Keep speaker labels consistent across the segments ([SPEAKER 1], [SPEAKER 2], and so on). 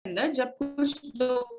[SPEAKER 1] अंदर जब कुछ लोग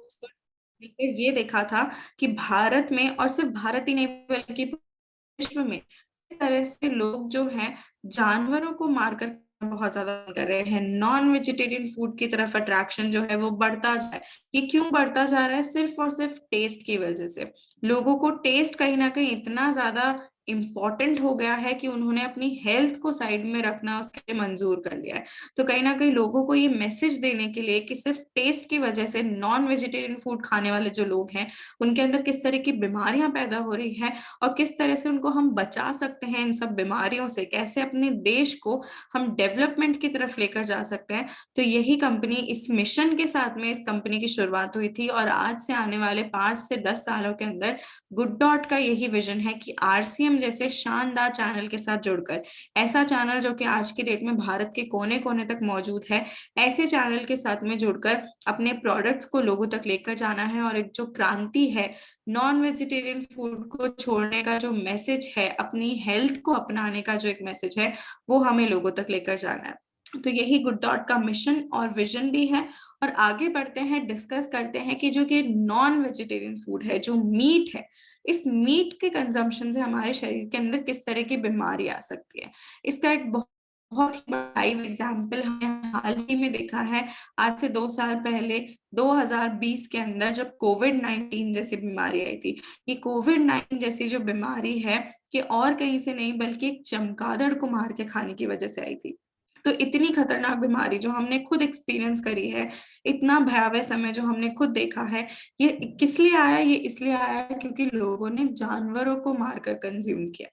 [SPEAKER 1] ये देखा था कि भारत में, और सिर्फ भारत ही नहीं बल्कि विश्व में, इस तरह से लोग जो हैं जानवरों को मारकर बहुत ज्यादा कर रहे हैं। नॉन वेजिटेरियन फूड की तरफ अट्रैक्शन जो है वो बढ़ता जा रहा है। ये क्यों बढ़ता जा रहा है? सिर्फ और सिर्फ टेस्ट की वजह से। लोगों को टेस्ट कहीं ना कहीं इतना ज्यादा इम्पोर्टेंट हो गया है कि उन्होंने अपनी हेल्थ को साइड में रखना उसके लिए मंजूर कर लिया है। तो कहीं ना कहीं लोगों को ये मैसेज देने के लिए कि सिर्फ टेस्ट की वजह से नॉन वेजिटेरियन फूड खाने वाले जो लोग हैं उनके अंदर किस तरह की बीमारियां पैदा हो रही हैं, और किस तरह से उनको हम बचा सकते हैं इन सब बीमारियों से, कैसे अपने देश को हम डेवलपमेंट की तरफ लेकर जा सकते हैं। तो यही कंपनी, इस मिशन के साथ में इस कंपनी की शुरुआत हुई थी, और आज से आने वाले 5 से 10 सालों के अंदर गुड डॉट का यही विजन है कि आरसीएम जैसे शानदार चैनल के साथ जुड़कर, ऐसा चैनल जो कि आज की डेट में भारत के कोने कोने तक मौजूद है, ऐसे चैनल के साथ में जुड़कर अपने प्रोडक्ट्स को लोगों तक लेकर जाना है। और एक जो क्रांति है, नॉन वेजिटेरियन फूड को छोड़ने का जो मैसेज है, अपनी हेल्थ को अपनाने का जो एक मैसेज है, वो हमें लोगों तक लेकर जाना है। तो यही गुड डॉट का मिशन और विजन भी है। और आगे बढ़ते हैं, डिस्कस करते हैं कि जो कि नॉन वेजिटेरियन फूड है, जो मीट है, इस मीट के कंजम्पशन से हमारे शरीर के अंदर किस तरह की बीमारी आ सकती है। इसका एक बहुत ही बड़ा लाइव एग्जाम्पल हमने हाल ही में देखा है। आज से 2 साल पहले 2020 के अंदर जब कोविड-19 जैसी बीमारी आई थी, ये कोविड-19 जैसी जो बीमारी है, ये और कहीं से नहीं बल्कि एक चमगादड़ को मार के खाने की वजह से आई थी। तो इतनी खतरनाक बीमारी जो हमने खुद एक्सपीरियंस करी है, इतना भयावह समय जो हमने खुद देखा है, ये किस लिए आया? ये इसलिए आया क्योंकि लोगों ने जानवरों को मारकर कंज्यूम किया।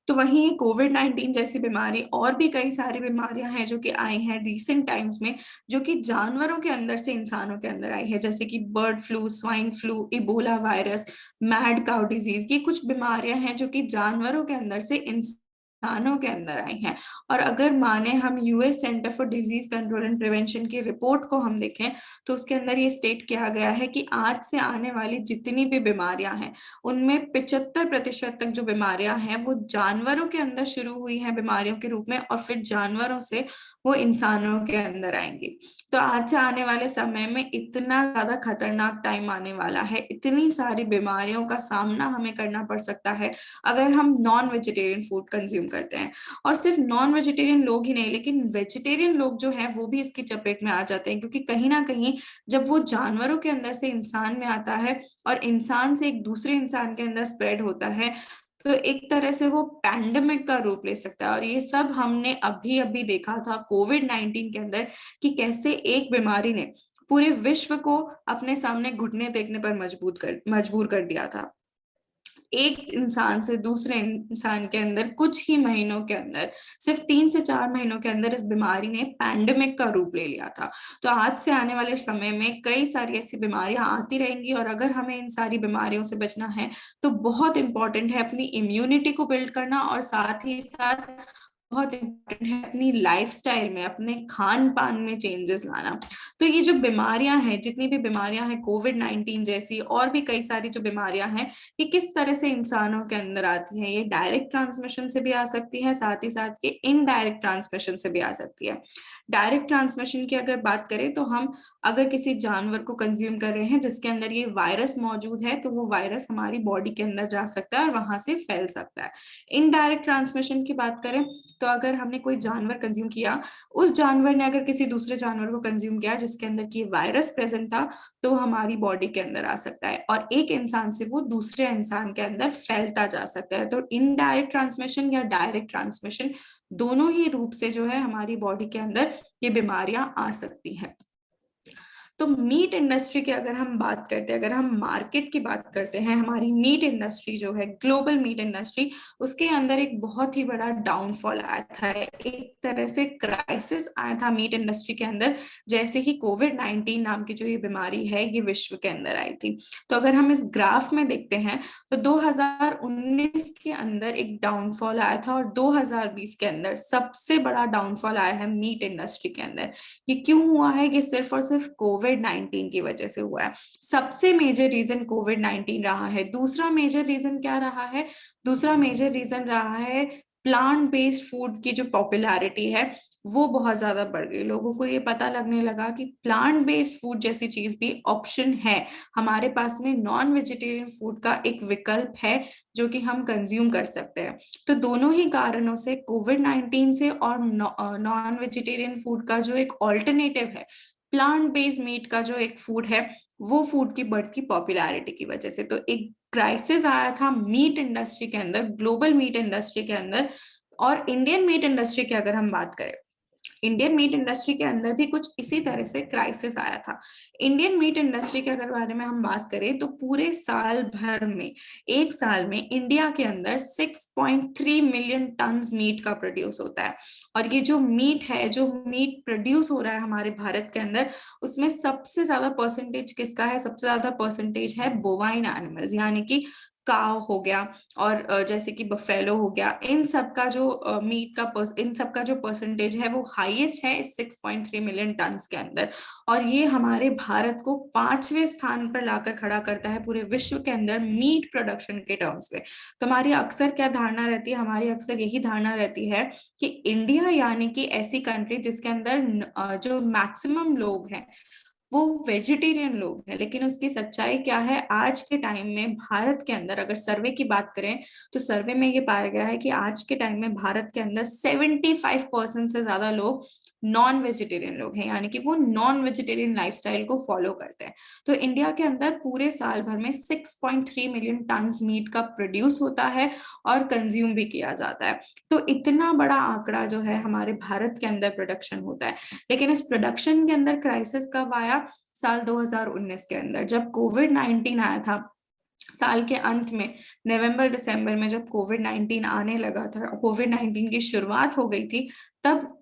[SPEAKER 1] तो वहीं कोविड-19 जैसी बीमारी और भी कई सारी बीमारियां हैं जो कि आई हैं रिसेंट टाइम्स में, जो कि जानवरों के अंदर से इंसानों के अंदर आई है, जैसे कि bird flu, swine flu, Ebola virus, mad cow disease. ये कुछ बीमारियां हैं जो कि जानवरों के अंदर से इंसानों के अंदर आई हैं। और अगर माने हम US centre for disease control and prevention की रिपोर्ट को हम देखें, तो उसके अंदर ये स्टेट किया गया है कि आज से आने वाली जितनी भी बीमारियां हैं, उनमें 75% तक जो बीमारियां हैं वो जानवरों के अंदर शुरू हुई हैं बीमारियों के रूप में, और फिर जानवरों से वो इंसानों के अंदर आएंगी। तो आज से आने वाले समय में इतना ज्यादा खतरनाक टाइम आने वाला है, इतनी सारी बीमारियों का सामना हमें करना पड़ सकता है अगर हम नॉन वेजिटेरियन फूड कंज्यूम करते हैं। और सिर्फ नॉन वेजिटेरियन लोग ही नहीं, लेकिन वेजिटेरियन लोग जो हैं वो भी इसकी चपेट में आ जाते हैं, क्योंकि कहीं ना कहीं जब वो जानवरों के अंदर से इंसान में आता है और इंसान से एक दूसरे इंसान के अंदर स्प्रेड होता है, तो एक तरह से वो पैंडेमिक का रूप ले सकता है। और ये सब हमने अभी अभी देखा था कोविड-19 के अंदर, कि कैसे एक बीमारी ने पूरे विश्व को अपने सामने घुटने देखने पर मजबूर कर दिया था। एक इंसान से दूसरे इंसान के अंदर कुछ ही महीनों के अंदर, सिर्फ 3 से 4 महीनों के अंदर इस बीमारी ने पैंडेमिक का रूप ले लिया था। तो आज से आने वाले समय में कई सारी ऐसी बीमारियां आती रहेंगी, और अगर हमें इन सारी बीमारियों से बचना है तो बहुत इंपॉर्टेंट है अपनी इम्यूनिटी को बिल्ड करना, और साथ ही साथ बहुत इम्पोर्टेंट है अपनी लाइफस्टाइल में, अपने खान पान में चेंजेस लाना। तो ये जो बीमारियां हैं, जितनी भी बीमारियां हैं कोविड-19 जैसी, और भी कई सारी जो बीमारियां हैं, ये किस तरह से इंसानों के अंदर आती है? ये डायरेक्ट ट्रांसमिशन से भी आ सकती है, साथ ही साथ ये इनडायरेक्ट ट्रांसमिशन से भी आ सकती है। डायरेक्ट ट्रांसमिशन की अगर बात करें तो हम अगर किसी जानवर को कंज्यूम कर रहे हैं जिसके अंदर ये वायरस मौजूद है, तो वो वायरस हमारी बॉडी के अंदर जा सकता है और वहां से फैल सकता है। इनडायरेक्ट ट्रांसमिशन की बात करें तो अगर हमने कोई जानवर कंज्यूम किया, उस जानवर ने अगर किसी दूसरे जानवर को कंज्यूम किया जिसके अंदर की वायरस प्रेजेंट था, तो हमारी बॉडी के अंदर आ सकता है, और एक इंसान से वो दूसरे इंसान के अंदर फैलता जा सकता है। तो इनडायरेक्ट ट्रांसमिशन या डायरेक्ट ट्रांसमिशन, दोनों ही रूप से जो है हमारी बॉडी के अंदर ये बीमारियां आ सकती हैं। तो मीट इंडस्ट्री की अगर हम बात करते हैं, अगर हम मार्केट की बात करते हैं, हमारी मीट इंडस्ट्री जो है, ग्लोबल मीट इंडस्ट्री, उसके अंदर एक बहुत ही बड़ा डाउनफॉल आया था, एक तरह से क्राइसिस आया था मीट इंडस्ट्री के अंदर, जैसे ही कोविड-19 नाम की जो ये बीमारी है ये विश्व के अंदर आई थी। तो अगर हम इस ग्राफ में देखते हैं तो 2019 के अंदर एक डाउनफॉल आया था, और 2020 के अंदर सबसे बड़ा डाउनफॉल आया है मीट इंडस्ट्री के अंदर। ये क्यों हुआ है? ये सिर्फ और सिर्फ कोविड-19 की वजह से हुआ है। सबसे मेजर रीजन कोविड-19 रहा है। दूसरा मेजर रीजन क्या रहा है? दूसरा मेजर रीजन रहा है प्लांट बेस्ड फूड की जो पॉपुलैरिटी है वो बहुत ज्यादा बढ़ गई। लोगों को ये पता लगने लगा कि प्लांट बेस्ड फूड जैसी चीज भी ऑप्शन है हमारे पास में, नॉन वेजिटेरियन फूड का एक विकल्प है जो कि हम कंज्यूम कर सकते हैं। तो दोनों ही कारणों से, कोविड-19 से और नॉन वेजिटेरियन फूड का जो एक ऑल्टरनेटिव है, प्लांट बेस्ड मीट का जो एक फूड है, वो फूड की बढ़ती पॉपुलैरिटी की वजह से, तो एक क्राइसिस आया था मीट इंडस्ट्री के अंदर, ग्लोबल मीट इंडस्ट्री के अंदर। और इंडियन मीट इंडस्ट्री की अगर हम बात करें, इंडियन मीट इंडस्ट्री के अंदर भी कुछ इसी तरह से क्राइसिस आया था। इंडियन मीट इंडस्ट्री के अगर बारे में हम बात करें तो पूरे साल भर में, एक साल में इंडिया के अंदर 6.3 मिलियन टन मीट का प्रोड्यूस होता है। और ये जो मीट है, जो मीट प्रोड्यूस हो रहा है हमारे भारत के अंदर, उसमें सबसे ज्यादा परसेंटेज किसका है? सबसे ज्यादा परसेंटेज है बोवाइन एनिमल्स, यानी कि काव हो गया और जैसे कि बफेलो हो गया, इन सब का जो मीट का इन सब का जो परसेंटेज है वो हाईएस्ट है इस 6.3 मिलियन टन के अंदर। और ये हमारे भारत को 5वें स्थान पर लाकर खड़ा करता है पूरे विश्व के अंदर मीट प्रोडक्शन के टर्म्स में। तो हमारी अक्सर क्या धारणा रहती है? हमारी अक्सर यही धारणा रहती है कि इंडिया यानी कि ऐसी कंट्री जिसके अंदर जो मैक्सिमम लोग हैं वो वेजिटेरियन लोग हैं। लेकिन उसकी सच्चाई क्या है? आज के टाइम में भारत के अंदर अगर सर्वे की बात करें तो सर्वे में ये पाया गया है कि आज के टाइम में भारत के अंदर 75% से ज्यादा लोग नॉन वेजिटेरियन लोग हैं, यानी कि वो नॉन वेजिटेरियन लाइफस्टाइल को फॉलो करते हैं। तो इंडिया के अंदर पूरे साल भर में 6.3 मिलियन टन मीट का प्रोड्यूस होता है और कंज्यूम भी किया जाता है। तो इतना बड़ा आंकड़ा जो है हमारे भारत के अंदर प्रोडक्शन होता है। लेकिन इस प्रोडक्शन के अंदर क्राइसिस कब आया? साल 2019 के अंदर, जब कोविड-19 आया था। साल के अंत में, नवंबर दिसंबर में जब कोविड-19 आने लगा था, कोविड-19 की शुरुआत हो गई थी, तब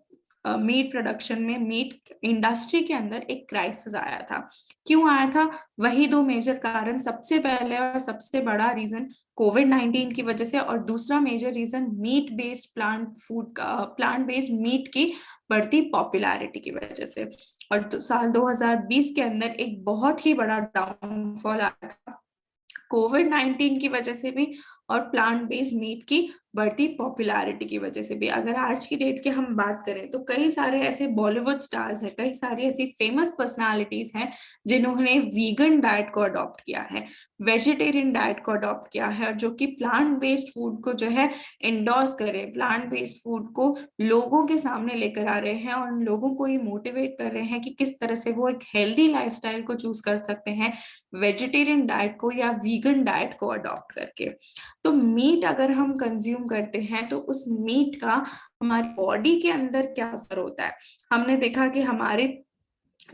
[SPEAKER 1] मीट प्रोडक्शन में, मीट इंडस्ट्री के अंदर एक क्राइसिस आया था। क्यों आया था? वही दो मेजर कारण, सबसे पहले और सबसे बड़ा रीजन कोविड-19 की वजह से, और दूसरा major reason meat based plant based meat की बढ़ती पॉपुलैरिटी की वजह से। और साल 2020 के अंदर एक बहुत ही बड़ा डाउनफॉल आया था कोविड-19 की वजह से भी, और प्लांट बेस्ड मीट की बढ़ती पॉपुलैरिटी की वजह से भी। अगर आज की डेट की हम बात करें तो कई सारे ऐसे बॉलीवुड स्टार्स हैं, कई सारी ऐसी फेमस पर्सनालिटीज हैं जिन्होंने वीगन डाइट को अडॉप्ट किया है, वेजिटेरियन डाइट को अडॉप्ट किया है, और जो कि प्लांट बेस्ड फूड को जो है इंडोर्स करें, प्लांट बेस्ड फूड को लोगों के सामने लेकर आ रहे हैं और उन लोगों को ये मोटिवेट कर रहे हैं कि किस तरह से वो एक हेल्दी लाइफस्टाइल को चूज कर सकते हैं, वेजिटेरियन डाइट को या वीगन डाइट को अडॉप्ट करके। तो मीट अगर हम कंज्यूम करते हैं तो उस मीट का हमारी बॉडी के अंदर क्या असर होता है? हमने देखा कि हमारे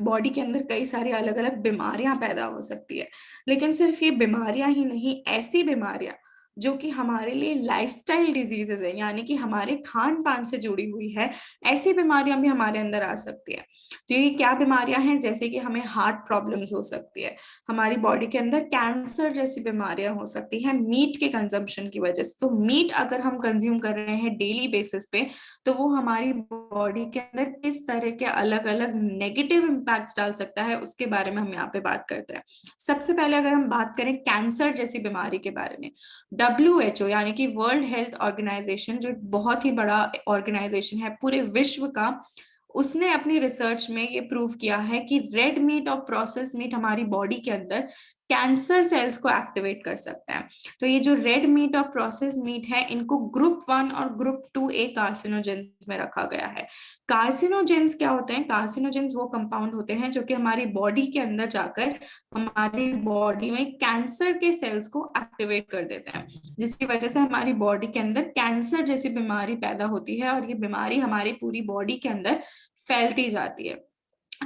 [SPEAKER 1] बॉडी के अंदर कई सारी अलग अलग बीमारियां पैदा हो सकती है। लेकिन सिर्फ ये बीमारियां ही नहीं, ऐसी बीमारियां जो कि हमारे लिए लाइफस्टाइल डिजीजेस है, यानी कि हमारे खान पान से जुड़ी हुई है, ऐसी बीमारियां भी हमारे अंदर आ सकती है। तो ये क्या बीमारियां हैं? जैसे कि हमें हार्ट प्रॉब्लम्स हो सकती है, हमारी बॉडी के अंदर कैंसर जैसी बीमारियां हो सकती हैं मीट के कंजम्पशन की वजह से। तो मीट अगर हम कंज्यूम कर रहे हैं डेली बेसिस पे, तो वो हमारी बॉडी के अंदर किस तरह के अलग अलग नेगेटिव इम्पैक्ट डाल सकता है, उसके बारे में हम यहाँ पे बात करते हैं। सबसे पहले अगर हम बात करें कैंसर जैसी बीमारी के बारे में, WHO यानी कि वर्ल्ड हेल्थ ऑर्गेनाइजेशन, जो बहुत ही बड़ा ऑर्गेनाइजेशन है पूरे विश्व का, उसने अपनी रिसर्च में ये प्रूव किया है कि रेड मीट और प्रोसेस मीट हमारी बॉडी के अंदर कैंसर सेल्स को एक्टिवेट कर सकता है। तो ये जो रेड मीट और प्रोसेस मीट है, इनको ग्रुप 1 और ग्रुप 2A कार्सिनोजेंस में रखा गया है। कार्सिनोजेंस क्या होते हैं? कार्सिनोजेंस वो कंपाउंड होते हैं जो कि हमारी बॉडी के अंदर जाकर हमारी बॉडी में कैंसर के सेल्स को एक्टिवेट कर देते हैं, जिसकी वजह से हमारी बॉडी के अंदर कैंसर जैसी बीमारी पैदा होती है और ये बीमारी हमारी पूरी बॉडी के अंदर फैलती जाती है।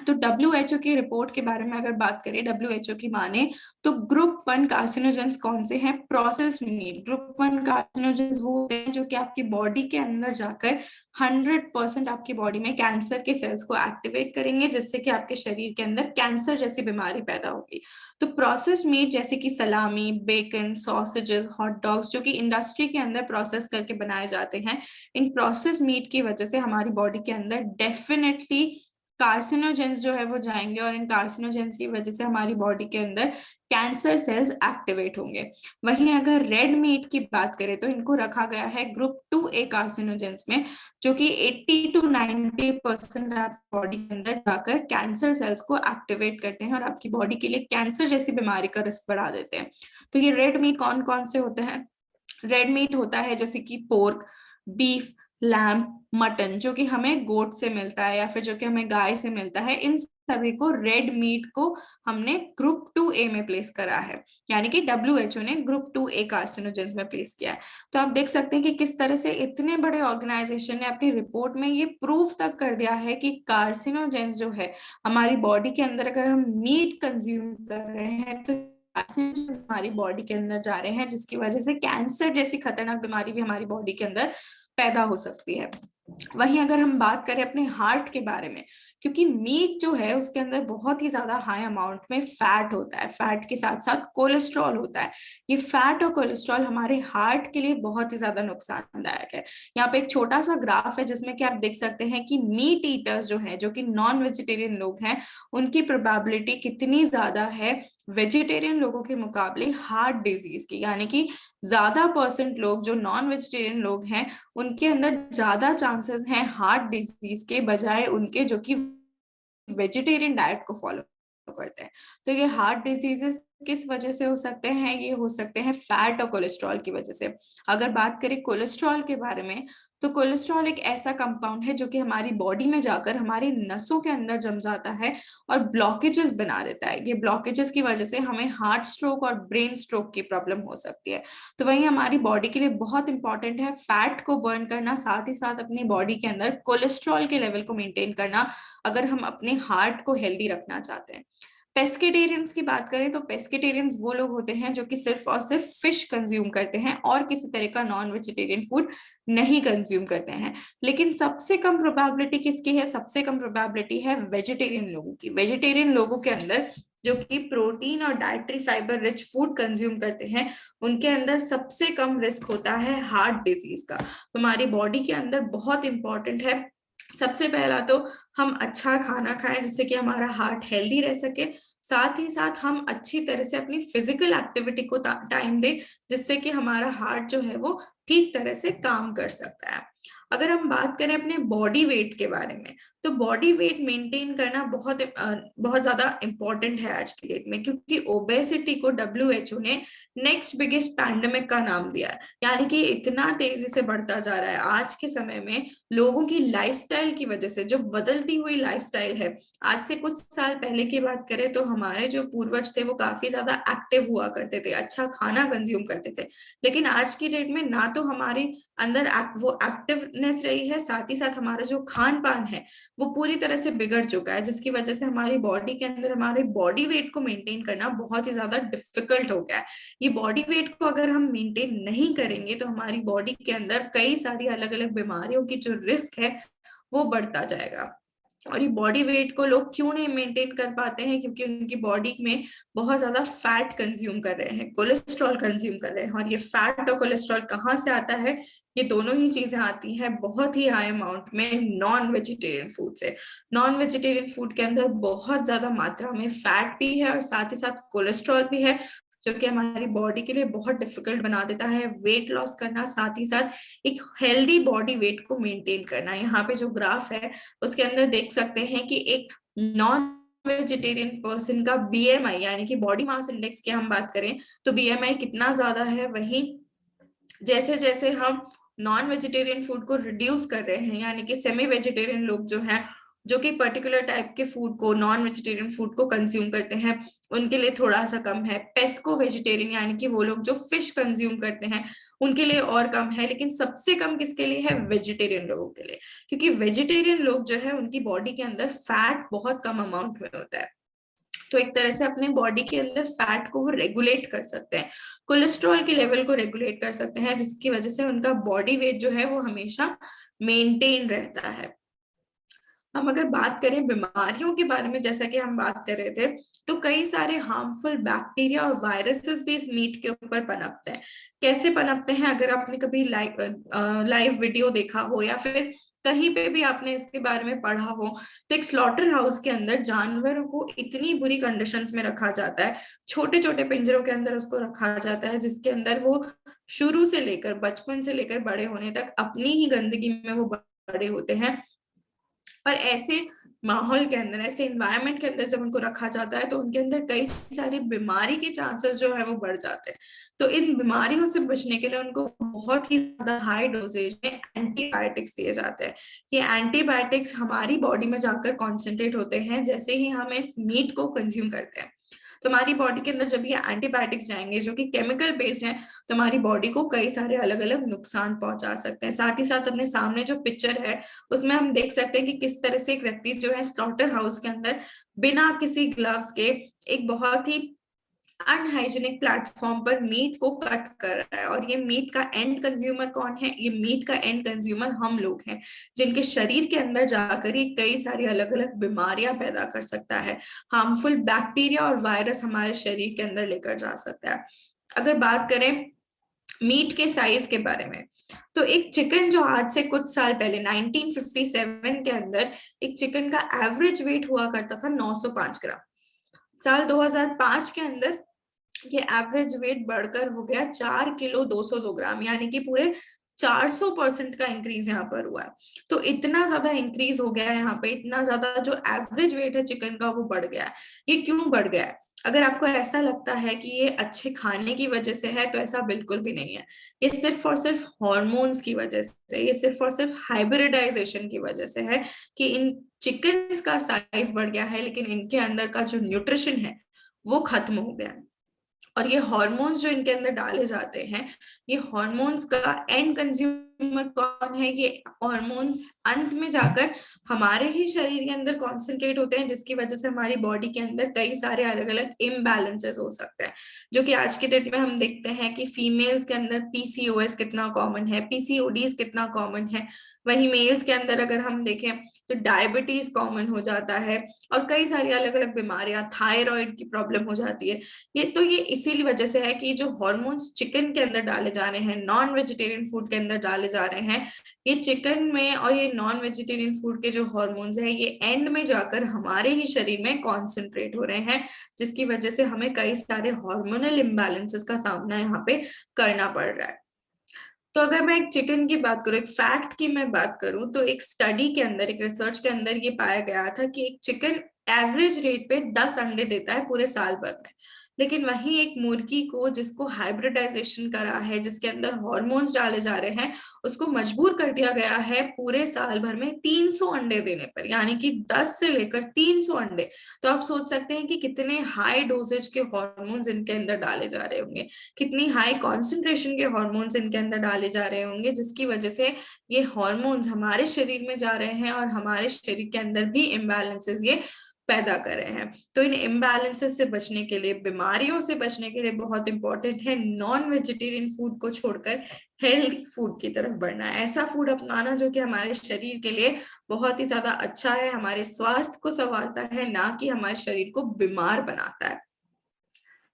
[SPEAKER 1] तो WHO की रिपोर्ट के बारे में अगर बात करें, WHO की माने तो ग्रुप 1 कार्सिनोजेंस कौन से हैं? Process meet. ग्रुप 1 कार्सिनोजेंस वो होते हैं जो कि आपकी बॉडी के अंदर जाकर 100% आपकी बॉडी में कैंसर के सेल्स को एक्टिवेट करेंगे, जिससे कि आपके शरीर के अंदर कैंसर जैसी बीमारी पैदा होगी। तो प्रोसेस मीट जैसे कि सलामी, बेकन, सॉसेजेस, हॉट डॉग्स, जो कि इंडस्ट्री के अंदर प्रोसेस करके बनाए जाते हैं, इन प्रोसेस मीट की वजह से हमारी बॉडी के अंदर डेफिनेटली कार्सिनोजेंस जो है वो जाएंगे और इन कार्सिनोजेंस की वजह से हमारी बॉडी के अंदर कैंसर सेल्स एक्टिवेट होंगे। वहीं अगर रेड मीट की बात करें तो इनको रखा गया है ग्रुप 2A कार्सिनोजेंस में, जो कि 80 to 90% आपकी बॉडी के अंदर जाकर कैंसर सेल्स को एक्टिवेट करते हैं और आपकी बॉडी के लिए कैंसर जैसी बीमारी का रिस्क बढ़ा देते हैं। तो ये रेड मीट कौन कौन से होते हैं? रेड मीट होता है जैसे कि पोर्क, बीफ, लैम्ब, मटन, जो कि हमें गोट से मिलता है या फिर जो कि हमें गाय से मिलता है। इन सभी को रेड मीट को हमने ग्रुप 2A में प्लेस करा है, यानी कि WHO ने ग्रुप 2A कार्सिनोजेंस में प्लेस किया है। तो आप देख सकते हैं कि किस तरह से इतने बड़े ऑर्गेनाइजेशन ने अपनी रिपोर्ट में ये प्रूव तक कर दिया है कि कार्सिनोजेंस जो है हमारी बॉडी के अंदर, अगर हम मीट कंज्यूम कर रहे हैं तो हमारी बॉडी के अंदर जा रहे हैं, जिसकी वजह से कैंसर जैसी खतरनाक बीमारी भी हमारी बॉडी के अंदर पैदा हो सकती है। वहीं अगर हम बात करें अपने हार्ट के बारे में, क्योंकि मीट जो है उसके अंदर बहुत ही ज्यादा हाई अमाउंट में फैट होता है, फैट के साथ साथ कोलेस्ट्रॉल होता है। ये फैट और कोलेस्ट्रॉल हमारे हार्ट के लिए बहुत ही ज्यादा नुकसानदायक है। यहाँ पे एक छोटा सा ग्राफ है जिसमें कि आप देख सकते हैं कि मीट ईटर्स जो हैं, जो कि नॉन वेजिटेरियन लोग हैं, उनकी प्रोबेबिलिटी कितनी ज्यादा है वेजिटेरियन लोगों के मुकाबले हार्ट डिजीज की। यानी कि ज्यादा परसेंट लोग जो नॉन वेजिटेरियन लोग हैं उनके अंदर ज्यादा चांसेस हैं हार्ट डिजीज के, बजाय उनके जो कि वेजिटेरियन डाइट को फॉलो करते हैं। तो ये हार्ट डिजीजेस किस वजह से हो सकते हैं? ये हो सकते हैं फैट और कोलेस्ट्रॉल की वजह से। अगर बात करें कोलेस्ट्रॉल के बारे में, तो कोलेस्ट्रॉल एक ऐसा कंपाउंड है जो कि हमारी बॉडी में जाकर हमारी नसों के अंदर जम जाता है और ब्लॉकेजेस बना देता है। ये ब्लॉकेजेस की वजह से हमें हार्ट स्ट्रोक और ब्रेन स्ट्रोक की प्रॉब्लम हो सकती है। तो वही हमारी बॉडी के लिए बहुत इंपॉर्टेंट है फैट को बर्न करना, साथ ही साथ अपनी बॉडी के अंदर कोलेस्ट्रॉल के लेवल को मेंटेन करना, अगर हम अपने हार्ट को हेल्दी रखना चाहते हैं। पेस्केटेरियंस की बात करें तो पेस्केटेरियंस वो लोग होते हैं जो कि सिर्फ और सिर्फ फिश कंज्यूम करते हैं और किसी तरह का नॉन वेजिटेरियन फूड नहीं कंज्यूम करते हैं। लेकिन सबसे कम प्रोबेबिलिटी किसकी है? सबसे कम प्रोबेबिलिटी है वेजिटेरियन लोगों की। वेजिटेरियन लोगों के अंदर जो कि प्रोटीन और dietary fibre rich food consume करते हैं, उनके अंदर सबसे कम रिस्क होता है हार्ट डिजीज का। हमारी बॉडी के अंदर बहुत इंपॉर्टेंट है सबसे पहला तो हम अच्छा खाना खाएं जिससे कि हमारा हार्ट हेल्दी रह सके, साथ ही साथ हम अच्छी तरह से अपनी फिजिकल एक्टिविटी को टाइम दें जिससे कि हमारा हार्ट जो है वो ठीक तरह से काम कर सकता है। अगर हम बात करें अपने बॉडी वेट के बारे में, तो बॉडी वेट मेंटेन करना बहुत ज्यादा इंपॉर्टेंट है आज की डेट में, क्योंकि ओबेसिटी को WHO ने नेक्स्ट बिगेस्ट पैंडेमिक का नाम दिया है। यानी कि इतना तेजी से बढ़ता जा रहा है आज के समय में लोगों की लाइफस्टाइल की वजह से, जो बदलती हुई लाइफस्टाइल है। आज से कुछ साल पहले की बात करें तो हमारे जो पूर्वज थे वो काफी ज्यादा एक्टिव हुआ करते थे, अच्छा खाना कंज्यूम करते थे। लेकिन आज की डेट में ना तो हमारे अंदर वो एक्टिवनेस रही है, साथ ही साथ हमारा जो खान पान है वो पूरी तरह से बिगड़ चुका है, जिसकी वजह से हमारी बॉडी के अंदर हमारे बॉडी वेट को मेंटेन करना बहुत ही ज्यादा डिफिकल्ट हो गया है। ये बॉडी वेट को अगर हम मेंटेन नहीं करेंगे तो हमारी बॉडी के अंदर कई सारी अलग अलग बीमारियों की जो रिस्क है वो बढ़ता जाएगा। और ये बॉडी वेट को लोग क्यों नहीं मेंटेन कर पाते हैं? क्योंकि उनकी बॉडी में बहुत ज्यादा फैट कंज्यूम कर रहे हैं, कोलेस्ट्रॉल कंज्यूम कर रहे हैं। और ये फैट और कोलेस्ट्रॉल कहाँ से आता है? ये दोनों ही चीजें आती हैं बहुत ही हाई अमाउंट में नॉन वेजिटेरियन फूड से। नॉन वेजिटेरियन फूड के अंदर बहुत ज्यादा मात्रा में फैट भी है और साथ ही साथ कोलेस्ट्रॉल भी है, जो कि हमारी बॉडी के लिए बहुत डिफिकल्ट बना देता है वेट लॉस करना, साथ ही साथ एक हेल्दी बॉडी वेट को मेंटेन करना। यहाँ पे जो ग्राफ है उसके अंदर देख सकते हैं कि एक नॉन वेजिटेरियन पर्सन का BMI यानी कि बॉडी मास इंडेक्स की हम बात करें तो BMI कितना ज्यादा है। वहीं जैसे जैसे हम नॉन वेजिटेरियन फूड को रिड्यूस कर रहे हैं, यानी कि सेमी वेजिटेरियन लोग जो हैं, जो कि पर्टिकुलर टाइप के फूड को, नॉन वेजिटेरियन फूड को कंज्यूम करते हैं, उनके लिए थोड़ा सा कम है। पेस्को वेजिटेरियन यानी कि वो लोग जो फिश कंज्यूम करते हैं उनके लिए और कम है। लेकिन सबसे कम किसके लिए है? वेजिटेरियन लोगों के लिए, क्योंकि वेजिटेरियन लोग जो है उनकी बॉडी के अंदर फैट बहुत कम अमाउंट में होता है। तो एक तरह से अपने बॉडी के अंदर फैट को वो रेगुलेट कर सकते हैं, कोलेस्ट्रॉल के लेवल को रेगुलेट कर सकते हैं, जिसकी वजह से उनका बॉडी वेट जो है वो हमेशा मेंटेन रहता है। हम अगर बात करें बीमारियों के बारे में, जैसा कि हम बात कर रहे थे, तो कई सारे हार्मफुल बैक्टीरिया और वायरसेस भी इस मीट के ऊपर पनपते हैं। कैसे पनपते हैं? अगर आपने कभी लाइव वीडियो देखा हो या फिर कहीं पे भी आपने इसके बारे में पढ़ा हो तो एक स्लॉटर हाउस के अंदर जानवरों को इतनी बुरी कंडीशंस में रखा जाता है, छोटे छोटे पिंजरों के अंदर उसको रखा जाता है, जिसके अंदर वो शुरू से लेकर, बचपन से लेकर बड़े होने तक अपनी ही गंदगी में वो बड़े होते हैं। और ऐसे माहौल के अंदर, ऐसे इन्वायरमेंट के अंदर जब उनको रखा जाता है तो उनके अंदर कई सारी बीमारी के चांसेस जो है वो बढ़ जाते हैं। तो इन बीमारियों से बचने के लिए उनको बहुत ही ज्यादा हाई डोजेज में एंटीबायोटिक्स दिए जाते हैं। ये एंटीबायोटिक्स हमारी बॉडी में जाकर कॉन्सेंट्रेट होते हैं जैसे ही हम इस मीट को कंज्यूम करते हैं। तो हमारी बॉडी के अंदर जब ये एंटीबायोटिक्स जाएंगे जो कि केमिकल बेस्ड हैं, तो हमारी बॉडी को कई सारे अलग अलग नुकसान पहुंचा सकते हैं। साथ ही साथ अपने सामने जो पिक्चर है उसमें हम देख सकते हैं कि किस तरह से एक व्यक्ति जो है स्लॉटर हाउस के अंदर बिना किसी ग्लव्स के एक बहुत ही अनहाइजीनिक प्लेटफॉर्म पर मीट को कट कर रहा है। और ये मीट का एंड कंज्यूमर कौन है? ये मीट का एंड कंज्यूमर हम लोग हैं, जिनके शरीर के अंदर जाकर ये कई सारी अलग अलग बीमारियां पैदा कर सकता है, हार्मफुल बैक्टीरिया और वायरस हमारे शरीर के अंदर लेकर जा सकता है। अगर बात करें मीट के साइज के बारे में, तो एक चिकन जो आज से कुछ साल पहले 1957 के अंदर एक चिकन का एवरेज वेट हुआ करता था 905 ग्राम, साल 2005 के अंदर ये एवरेज वेट बढ़कर हो गया 4 किलो 202 ग्राम, यानी कि पूरे 400% का इंक्रीज यहाँ पर हुआ है। तो इतना ज्यादा इंक्रीज हो गया है यहाँ पे, इतना ज्यादा जो एवरेज वेट है चिकन का वो बढ़ गया है। ये क्यों बढ़ गया है? अगर आपको ऐसा लगता है कि ये अच्छे खाने की वजह से है तो ऐसा बिल्कुल भी नहीं है। ये सिर्फ और सिर्फ हॉर्मोन्स की वजह से, ये सिर्फ और सिर्फ हाइब्रिडाइजेशन की वजह से है कि इन चिकन का साइज बढ़ गया है, लेकिन इनके अंदर का जो न्यूट्रिशन है वो खत्म हो गया है। और ये हॉर्मोन्स जो इनके अंदर डाले जाते हैं, ये हॉर्मोन्स का एंड कंज्यूमर कौन है? ये हॉर्मोन्स अंत में जाकर हमारे ही शरीर के अंदर कॉन्सेंट्रेट होते हैं, जिसकी वजह से हमारी बॉडी के अंदर कई सारे अलग अलग इम्बैलेंसेस हो सकते हैं। जो कि आज के डेट में हम देखते हैं कि फीमेल्स के अंदर पीसीओएस कितना कॉमन है, पीसीओडीज कितना कॉमन है। वहीं मेल्स के अंदर अगर हम देखें तो डायबिटीज कॉमन हो जाता है, और कई सारी अलग अलग बीमारियां, थायराइड की प्रॉब्लम हो जाती है। ये इसीलिए वजह से है कि जो हॉर्मोन्स चिकन के अंदर डाले जा रहे हैं, नॉन वेजिटेरियन फूड के अंदर डाले जा रहे हैं, ये चिकन में और ये नॉन वेजिटेरियन फूड के जो हॉर्मोन्स है ये एंड में जाकर हमारे ही शरीर में कॉन्सेंट्रेट हो रहे हैं, जिसकी वजह से हमें कई सारे हार्मोनल इम्बैलेंसेस का सामना यहाँ पे करना पड़ रहा है। तो अगर मैं एक चिकन की बात करूं, एक फैक्ट की मैं बात करूं, तो एक स्टडी के अंदर, एक रिसर्च के अंदर ये पाया गया था कि एक चिकन एवरेज रेट पे 10 अंडे देता है पूरे साल भर में। लेकिन वहीं एक मुर्गी को, जिसको हाइब्रिडाइजेशन करा है, जिसके अंदर हॉर्मोन्स डाले जा रहे हैं, उसको मजबूर कर दिया गया है पूरे साल भर में 300 अंडे देने पर, यानी कि 10 से लेकर 300 अंडे। तो आप सोच सकते हैं कि कितने हाई डोजेज के हॉर्मोन्स इनके अंदर डाले जा रहे होंगे, कितनी हाई कॉन्सेंट्रेशन के हॉर्मोन्स इनके अंदर डाले जा रहे होंगे, जिसकी वजह से ये हॉर्मोन्स हमारे शरीर में जा रहे हैं और हमारे शरीर के अंदर भी इम्बैलेंसेस ये पैदा कर रहे हैं। तो इन इम्बैलेंसेस से बचने के लिए, बीमारियों से बचने के लिए बहुत इंपॉर्टेंट है नॉन वेजिटेरियन फूड को छोड़कर हेल्दी फूड की तरफ बढ़ना है, ऐसा फूड अपनाना जो कि हमारे शरीर के लिए बहुत ही ज्यादा अच्छा है, हमारे स्वास्थ्य को संवारता है, ना कि हमारे शरीर को बीमार बनाता है।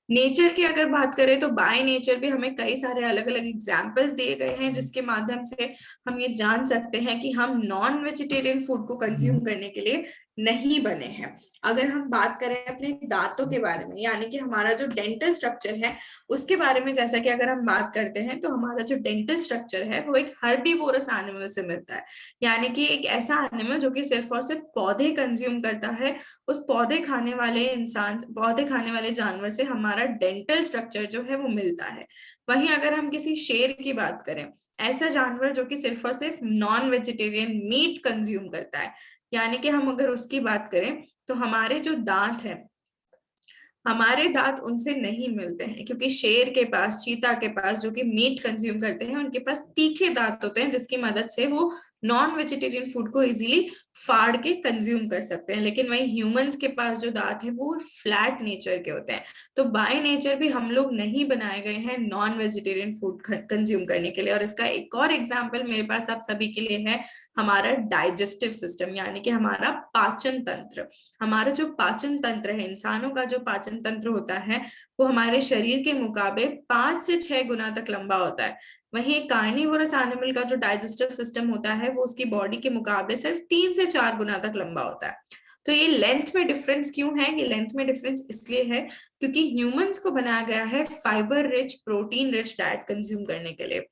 [SPEAKER 1] नेचर की अगर बात करें तो बाय नेचर भी हमें कई सारे अलग अलग एग्जाम्पल्स दिए गए हैं, जिसके माध्यम से हम ये जान सकते हैं कि हम नॉन वेजिटेरियन फूड को कंज्यूम करने के लिए नहीं बने हैं। अगर हम बात करें अपने दांतों के बारे में, यानी कि हमारा जो डेंटल स्ट्रक्चर है उसके बारे में, जैसा कि अगर हम बात करते हैं तो हमारा जो डेंटल स्ट्रक्चर है वो एक हर्बीवोरस एनिमल से मिलता है, यानी कि एक ऐसा एनिमल जो कि सिर्फ और सिर्फ पौधे कंज्यूम करता है। उस पौधे खाने वाले इंसान, पौधे खाने वाले जानवर से हमारा डेंटल स्ट्रक्चर जो है वो मिलता है। वहीं अगर हम किसी शेर की बात करें, ऐसा जानवर जो कि सिर्फ और सिर्फ नॉन वेजिटेरियन मीट कंज्यूम करता है, यानी कि हम अगर उसकी बात करें तो हमारे जो दांत है, हमारे दांत उनसे नहीं मिलते हैं, क्योंकि शेर के पास, चीता के पास, जो कि मीट कंज्यूम करते हैं, उनके पास तीखे दांत होते हैं, जिसकी मदद से वो नॉन वेजिटेरियन फूड को इजीली फाड़ के कंज्यूम कर सकते हैं। लेकिन वही ह्यूमंस के पास जो दांत है वो फ्लैट नेचर के होते हैं। तो बाय नेचर भी हम लोग नहीं बनाए गए हैं नॉन वेजिटेरियन फूड कंज्यूम करने के लिए। और इसका एक और एग्जाम्पल मेरे पास आप सभी के लिए है, हमारा डाइजेस्टिव सिस्टम, यानी कि हमारा पाचन तंत्र। हमारा जो पाचन तंत्र है, इंसानों का जो पाचन तंत्र होता है, वो हमारे शरीर के मुकाबले 5 से 6 गुना तक लंबा होता है। वहीं एक कार्निवोरस एनिमल का जो डाइजेस्टिव सिस्टम होता है वो उसकी बॉडी के मुकाबले सिर्फ 3 से 4 गुना तक लंबा होता है। तो ये लेंथ में डिफरेंस क्यों है? ये लेंथ में डिफरेंस इसलिए है क्योंकि ह्यूमंस को बनाया गया है fibre rich protein rich diet consume करने के लिए।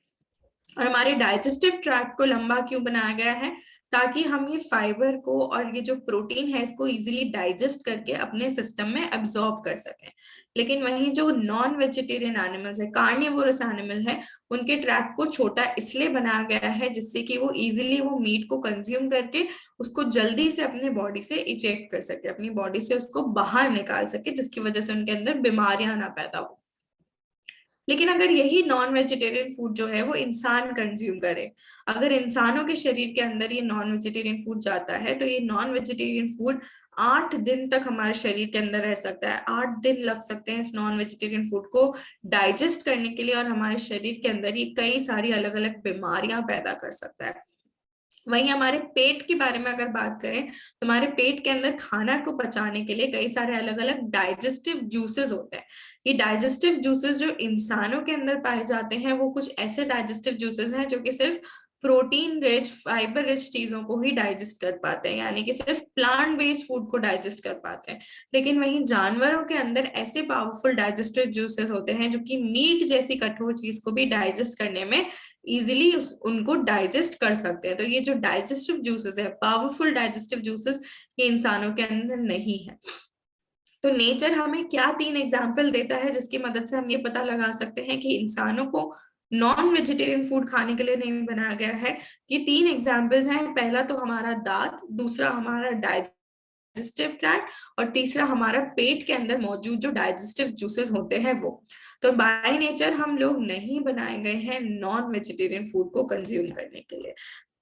[SPEAKER 1] और हमारे डाइजेस्टिव ट्रैक्ट को लंबा क्यों बनाया गया है? ताकि हम ये फाइबर को और ये जो प्रोटीन है इसको इजीली डाइजेस्ट करके अपने सिस्टम में एब्जॉर्ब कर सकें। लेकिन वहीं जो नॉन वेजिटेरियन एनिमल्स है, कार्निवोरस एनिमल है, उनके ट्रैक्ट को छोटा इसलिए बनाया गया है जिससे कि वो इजीली वो मीट को कंज्यूम करके उसको जल्दी से अपने बॉडी से इजेक्ट कर सके, अपनी बॉडी से उसको बाहर निकाल सके, जिसकी वजह से उनके अंदर बीमारियां ना पैदा हो। लेकिन अगर यही नॉन वेजिटेरियन फूड जो है वो इंसान कंज्यूम करे, अगर इंसानों के शरीर के अंदर ये नॉन वेजिटेरियन फूड जाता है, तो ये नॉन वेजिटेरियन फूड 8 दिन तक हमारे शरीर के अंदर रह सकता है। 8 दिन लग सकते हैं इस नॉन वेजिटेरियन फूड को डाइजेस्ट करने के लिए, और हमारे शरीर के अंदर ये कई सारी अलग अलग बीमारियां पैदा कर सकता है। वहीं हमारे पेट के बारे में अगर बात करें, तो हमारे पेट के अंदर खाना को पचाने के लिए कई सारे अलग अलग डाइजेस्टिव जूसेस होते हैं। ये डाइजेस्टिव जूसेस जो इंसानों के अंदर पाए जाते हैं वो कुछ ऐसे डाइजेस्टिव जूसेस हैं जो कि सिर्फ प्रोटीन रिच फाइबर रिच चीजों को ही डाइजेस्ट कर पाते हैं, यानी कि सिर्फ प्लांट बेस्ड फूड को डाइजेस्ट कर पाते हैं। लेकिन वहीं जानवरों के अंदर ऐसे पावरफुल डाइजेस्टिव जूसेस होते हैं जो कि मीट जैसी कठोर चीज को भी डाइजेस्ट करने में इजिली उनको डाइजेस्ट कर सकते हैं। तो ये जो डाइजेस्टिव जूसेस है, पावरफुल डाइजेस्टिव जूसेस, ये इंसानों के अंदर नहीं है। तो नेचर हमें क्या 3 एग्जाम्पल देता है जिसकी मदद से हम ये पता लगा सकते हैं कि इंसानों को नॉन वेजिटेरियन फूड खाने के लिए नहीं बनाया गया है? ये 3 एग्जाम्पल्स हैं। पहला तो हमारा दांत, दूसरा हमारा डाइजेस्टिव ट्रैक्ट, और तीसरा हमारा पेट के अंदर मौजूद जो डाइजेस्टिव जूसेस होते हैं वो। तो बाय नेचर हम लोग नहीं बनाए गए हैं नॉन वेजिटेरियन फूड को कंज्यूम करने के लिए।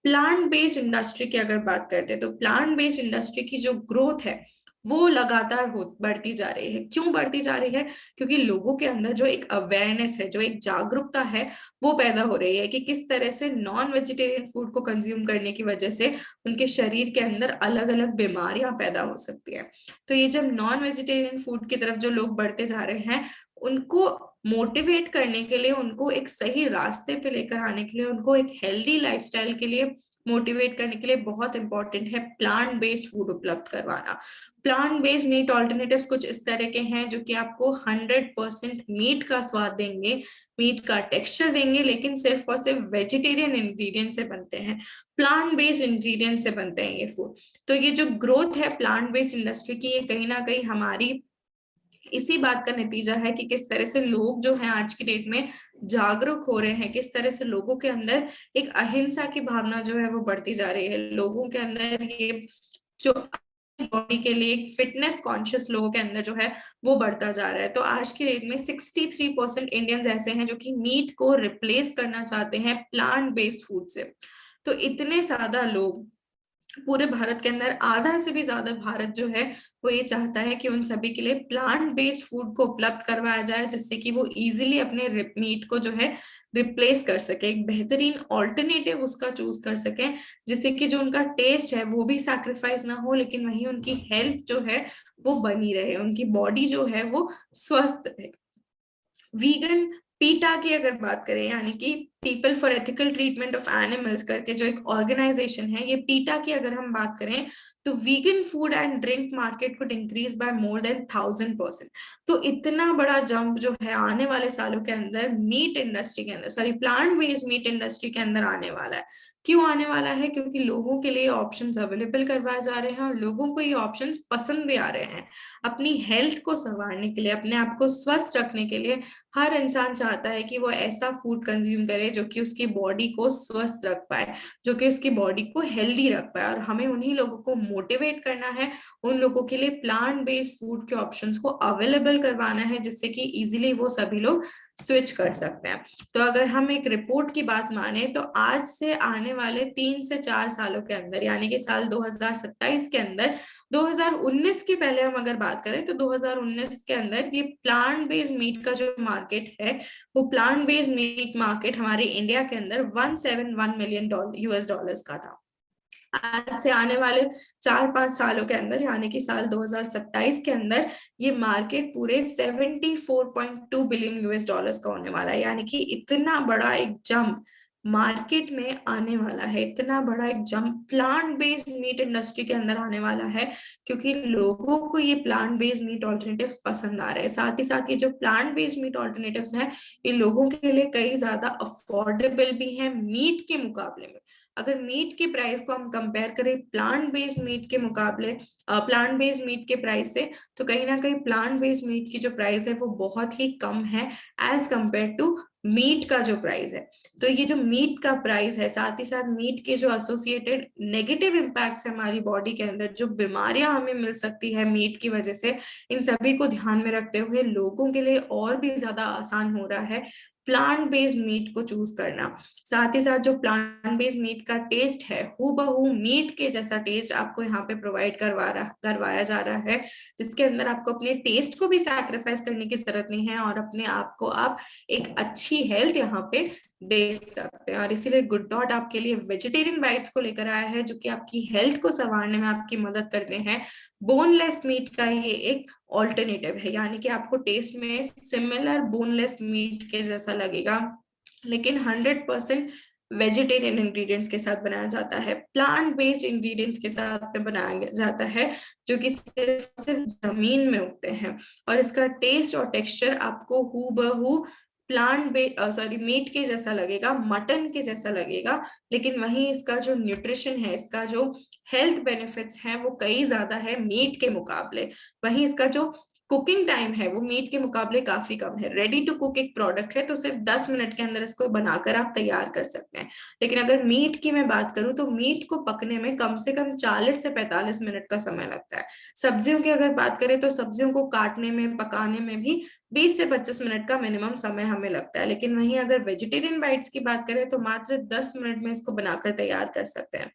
[SPEAKER 1] प्लांट बेस्ड इंडस्ट्री की अगर बात करते हैं, तो प्लांट बेस्ड इंडस्ट्री की जो ग्रोथ है वो लगातार बढ़ती जा रही है। क्यों बढ़ती जा रही है? क्योंकि लोगों के अंदर जो एक अवेयरनेस है, जो एक जागरूकता है, वो पैदा हो रही है कि किस तरह से नॉन वेजिटेरियन फूड को कंज्यूम करने की वजह से उनके शरीर के अंदर अलग अलग बीमारियां पैदा हो सकती है। तो ये जब नॉन वेजिटेरियन फूड की तरफ जो लोग बढ़ते जा रहे हैं, उनको मोटिवेट करने के लिए, उनको एक सही रास्ते पे लेकर आने के लिए, उनको एक हेल्दी लाइफस्टाइल के लिए मोटिवेट करने के लिए बहुत इंपॉर्टेंट है प्लांट बेस्ड फूड उपलब्ध करवाना। प्लांट बेस्ड मीट ऑल्टरनेटिव्स कुछ इस तरह के हैं जो कि आपको 100% मीट का स्वाद देंगे, मीट का टेक्सचर देंगे, लेकिन सिर्फ और सिर्फ वेजिटेरियन इंग्रेडिएंट से बनते हैं, प्लांट बेस्ड इंग्रेडिएंट से बनते हैं ये फूड। तो ये जो ग्रोथ है प्लांट बेस्ड इंडस्ट्री की, ये कहीं ना कहीं हमारी इसी बात का नतीजा है कि किस तरह से लोग जो हैं आज की डेट में जागरूक हो रहे हैं, किस तरह से लोगों के अंदर एक अहिंसा की भावना जो है वो बढ़ती जा रही है। लोगों के अंदर ये जो बॉडी के लिए फिटनेस कॉन्शियस लोगों के अंदर जो है वो बढ़ता जा रहा है। तो आज की डेट में 63% इंडियंस ऐसे हैं जो कि मीट को रिप्लेस करना चाहते हैं प्लांट बेस्ड फूड से। तो इतने ज्यादा लोग पूरे भारत के अंदर, आधा से भी ज्यादा भारत जो है वो ये चाहता है कि उन सभी के लिए प्लांट बेस्ड फूड को उपलब्ध करवाया जाए, जिससे कि वो इजीली अपने मीट को जो है रिप्लेस कर सके, एक बेहतरीन ऑल्टरनेटिव उसका चूज कर सके, जिससे कि जो उनका टेस्ट है वो भी सैक्रिफाइस ना हो, लेकिन वहीं उनकी हेल्थ जो है वो बनी रहे, उनकी बॉडी जो है वो स्वस्थ रहे। वीगन पीटा की अगर बात करें, यानी कि people for ethical treatment of animals करके जो एक ऑर्गेनाइजेशन है, ये पीटा की अगर हम बात करें, तो vegan food and drink market could increase by more than 1000%। तो इतना बड़ा जंप जो है आने वाले सालों के अंदर मीट इंडस्ट्री के अंदर, sorry plant based meat industry के अंदर आने वाला है। क्यों आने वाला है? क्योंकि लोगों के लिए ऑप्शंस अवेलेबल करवाए जा रहे हैं और लोगों को ये ऑप्शंस पसंद भी आ रहे हैं। अपनी हेल्थ को संवारने के लिए, अपने आप को स्वस्थ रखने के लिए हर इंसान चाहता है कि वो ऐसा फूड कंज्यूम करे जो कि उसकी बॉडी को स्वस्थ रख पाए, जो कि उसकी बॉडी को हेल्दी रख पाए। और हमें उन्हीं लोगों को मोटिवेट करना है, उन लोगों के लिए प्लांट बेस्ड फूड के ऑप्शंस को अवेलेबल करवाना है, जिससे कि इजीली वो सभी लोग स्विच कर सकते हैं। तो अगर हम एक रिपोर्ट की बात माने, तो आज से आने वाले 3 से 4 सालों के अंदर, यानी कि साल 2027 के अंदर, 2019 के पहले हम अगर बात करें तो 2019 के अंदर ये प्लांट बेस्ड मीट का जो मार्केट है, वो प्लांट बेस्ड मीट मार्केट हमारे इंडिया के अंदर $171 मिलियन US डॉलर्स का था। आज से आने वाले 4-5 सालों के अंदर, यानी कि साल 2027 के अंदर, ये मार्केट पूरे 74.2 बिलियन यूएस डॉलर्स का होने वाला है। यानी कि इतना बड़ा एक जंप मार्केट में आने वाला है, इतना बड़ा एक jump plant based meat industry के अंदर आने वाला है, क्योंकि लोगों को ये प्लांट बेस्ड मीट ऑल्टरनेटिव्स पसंद आ रहे हैं। साथ ही साथ ये जो प्लांट बेस्ड मीट ऑल्टरनेटिव्स हैं, ये लोगों के लिए कई ज्यादा अफोर्डेबल भी हैं मीट के मुकाबले में। अगर मीट की प्राइस को हम कंपेयर करें प्लांट बेस्ड मीट के मुकाबले, प्लांट बेस्ड मीट के प्राइस से, तो कहीं ना कहीं प्लांट बेस्ड मीट की जो प्राइस है वो बहुत ही कम है एज कंपेयर टू मीट का जो प्राइस है। तो ये जो मीट का प्राइस है, साथ ही साथ मीट के जो एसोसिएटेड नेगेटिव इम्पैक्ट्स है हमारी बॉडी के अंदर, जो बीमारियां हमें मिल सकती है मीट की वजह से, इन सभी को ध्यान में रखते हुए लोगों के लिए और भी ज्यादा आसान हो रहा है प्लांट बेस्ड मीट को चूज करना। साथ ही साथ जो प्लांट बेस्ड मीट का टेस्ट है, हूबहू मीट के जैसा टेस्ट आपको यहाँ पे प्रोवाइड करवाया जा रहा है, जिसके अंदर आपको अपने टेस्ट को भी सैक्रिफाइस करने की जरूरत नहीं है और अपने आप को आप एक अच्छी हेल्थ यहाँ पे दे सकते हैं। और इसीलिए गुड डॉट आपके लिए वेजिटेरियन बाइट्स को लेकर आया है, जो कि आपकी हेल्थ को संवारने में आपकी मदद करते हैं। बोनलेस मीट का ये एक ऑल्टरनेटिव है, यानी कि आपको टेस्ट में सिमिलर बोनलेस मीट के जैसा लगेगा, लेकिन 100% वेजिटेरियन इंग्रेडिएंट्स के साथ बनाया जाता है, प्लांट बेस्ड इंग्रेडिएंट्स के साथ में बनाया जाता है, जो कि सिर्फ सिर्फ जमीन में उगते हैं। और इसका टेस्ट और टेक्सचर आपको हूबहू मीट के जैसा लगेगा, मटन के जैसा लगेगा, लेकिन वहीं इसका जो न्यूट्रिशन है, इसका जो हेल्थ बेनिफिट्स हैं, वो कई ज्यादा है मीट के मुकाबले। वहीं इसका जो कुकिंग टाइम है वो मीट के मुकाबले काफी कम है। रेडी टू कुक एक प्रोडक्ट है, तो सिर्फ 10 मिनट के अंदर इसको बनाकर आप तैयार कर सकते हैं। लेकिन अगर मीट की मैं बात करूं तो मीट को पकने में कम से कम 40 से 45 मिनट का समय लगता है। सब्जियों की अगर बात करें तो सब्जियों को काटने में, पकाने में भी 20 से 25 मिनट का मिनिमम समय हमें लगता है। लेकिन वहीं अगर वेजिटेरियन बाइट्स की बात करें तो मात्र 10 मिनट में इसको बनाकर तैयार कर सकते हैं।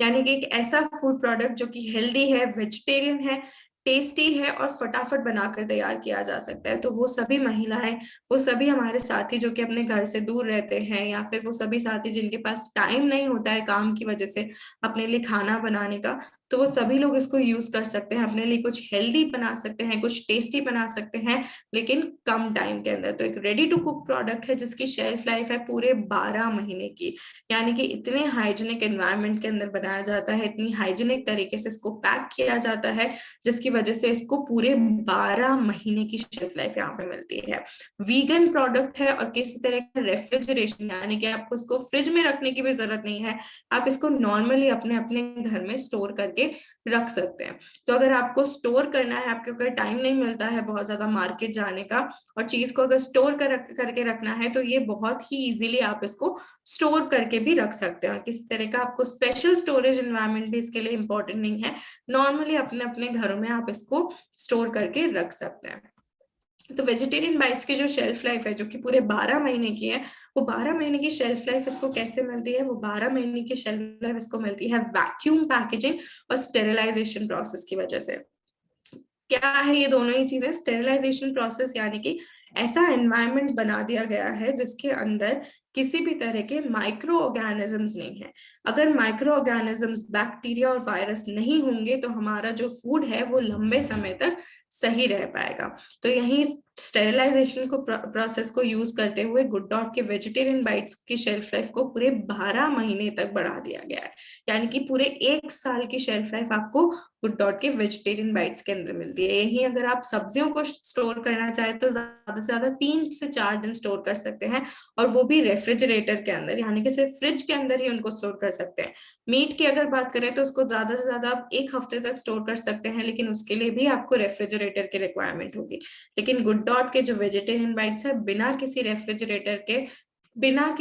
[SPEAKER 1] यानी कि एक ऐसा फूड प्रोडक्ट जो कि हेल्दी है, वेजिटेरियन है, टेस्टी है और फटाफट बनाकर तैयार किया जा सकता है। तो वो सभी महिलाएं, वो सभी हमारे साथी जो कि अपने घर से दूर रहते हैं, या फिर वो सभी साथी जिनके पास टाइम नहीं होता है काम की वजह से अपने लिए खाना बनाने का, तो वो सभी लोग इसको यूज कर सकते हैं, अपने लिए कुछ हेल्दी बना सकते हैं, कुछ टेस्टी बना सकते हैं, लेकिन कम टाइम के अंदर। तो एक रेडी टू कुक प्रोडक्ट है जिसकी शेल्फ लाइफ है पूरे 12 महीने की। यानी कि इतने हाइजीनिक एनवायरनमेंट के अंदर बनाया जाता है, इतनी हाइजीनिक तरीके से इसको पैक किया जाता है, जिसकी वजह से इसको पूरे 12 महीने की शेल्फ लाइफ यहाँ पे मिलती है। वीगन प्रोडक्ट है और किसी तरह का रेफ्रिजरेशन, यानी कि आपको इसको फ्रिज में रखने की भी जरूरत नहीं है, आप इसको नॉर्मली अपने अपने घर में स्टोर करके रख सकते हैं। तो अगर आपको स्टोर करना है, आपको अगर टाइम नहीं मिलता है बहुत ज्यादा मार्केट जाने का, और चीज को अगर स्टोर करके रखना है, तो ये बहुत ही इजीली आप इसको स्टोर करके भी रख सकते हैं। और किसी तरह का आपको स्पेशल स्टोरेज एनवायरनमेंट भी इसके लिए इंपॉर्टेंट नहीं है, नॉर्मली अपने अपने घरों में आप इसको स्टोर करके रख सकते हैं। तो वेजिटेरियन बाइट्स की जो शेल्फ लाइफ है, जो कि पूरे 12 महीने की है, वो 12 महीने की शेल्फ लाइफ इसको कैसे मिलती है? वो 12 महीने की शेल्फ लाइफ इसको मिलती है वैक्यूम पैकेजिंग और स्टेरिलाइजेशन प्रोसेस की वजह से। क्या है ये दोनों ही चीजें? स्टेरिलाइजेशन प्रोसेस यानी कि ऐसा एनवायरनमेंट बना दिया गया है जिसके अंदर किसी भी तरह के माइक्रो ऑर्गेनिजम्स नहीं है। अगर माइक्रो ऑर्गेनिजम्स, बैक्टीरिया और वायरस नहीं होंगे तो हमारा जो फूड है वो लंबे समय तक सही रह पाएगा। तो यही स्टेरिलाइजेशन को प्रोसेस को यूज करते हुए गुड डॉट के वेजिटेरियन बाइट्स की शेल्फ लाइफ को पूरे 12 महीने तक बढ़ा दिया गया है। यानी कि पूरे 1 साल की शेल्फ लाइफ आपको गुड डॉट के वेजिटेरियन बाइट्स के अंदर मिलती है। यही अगर आप सब्जियों को स्टोर करना चाहे तो ज्यादा से ज्यादा 3 से 4 दिन स्टोर कर सकते हैं, और वो भी रेफ्रिजरेटर के अंदर, यानी कि सिर्फ फ्रिज के अंदर ही उनको स्टोर कर सकते हैं। मीट की अगर बात करें तो उसको ज्यादा से ज्यादा आप 1 हफ्ते तक स्टोर कर सकते हैं, लेकिन उसके लिए भी आपको रेफ्रिजरेटर की रिक्वायरमेंट होगी। लेकिन गुड डॉट के जो वेजिटेरियन बाइट्स है, बिना किसी रेफ्रिजरेटर के, बिना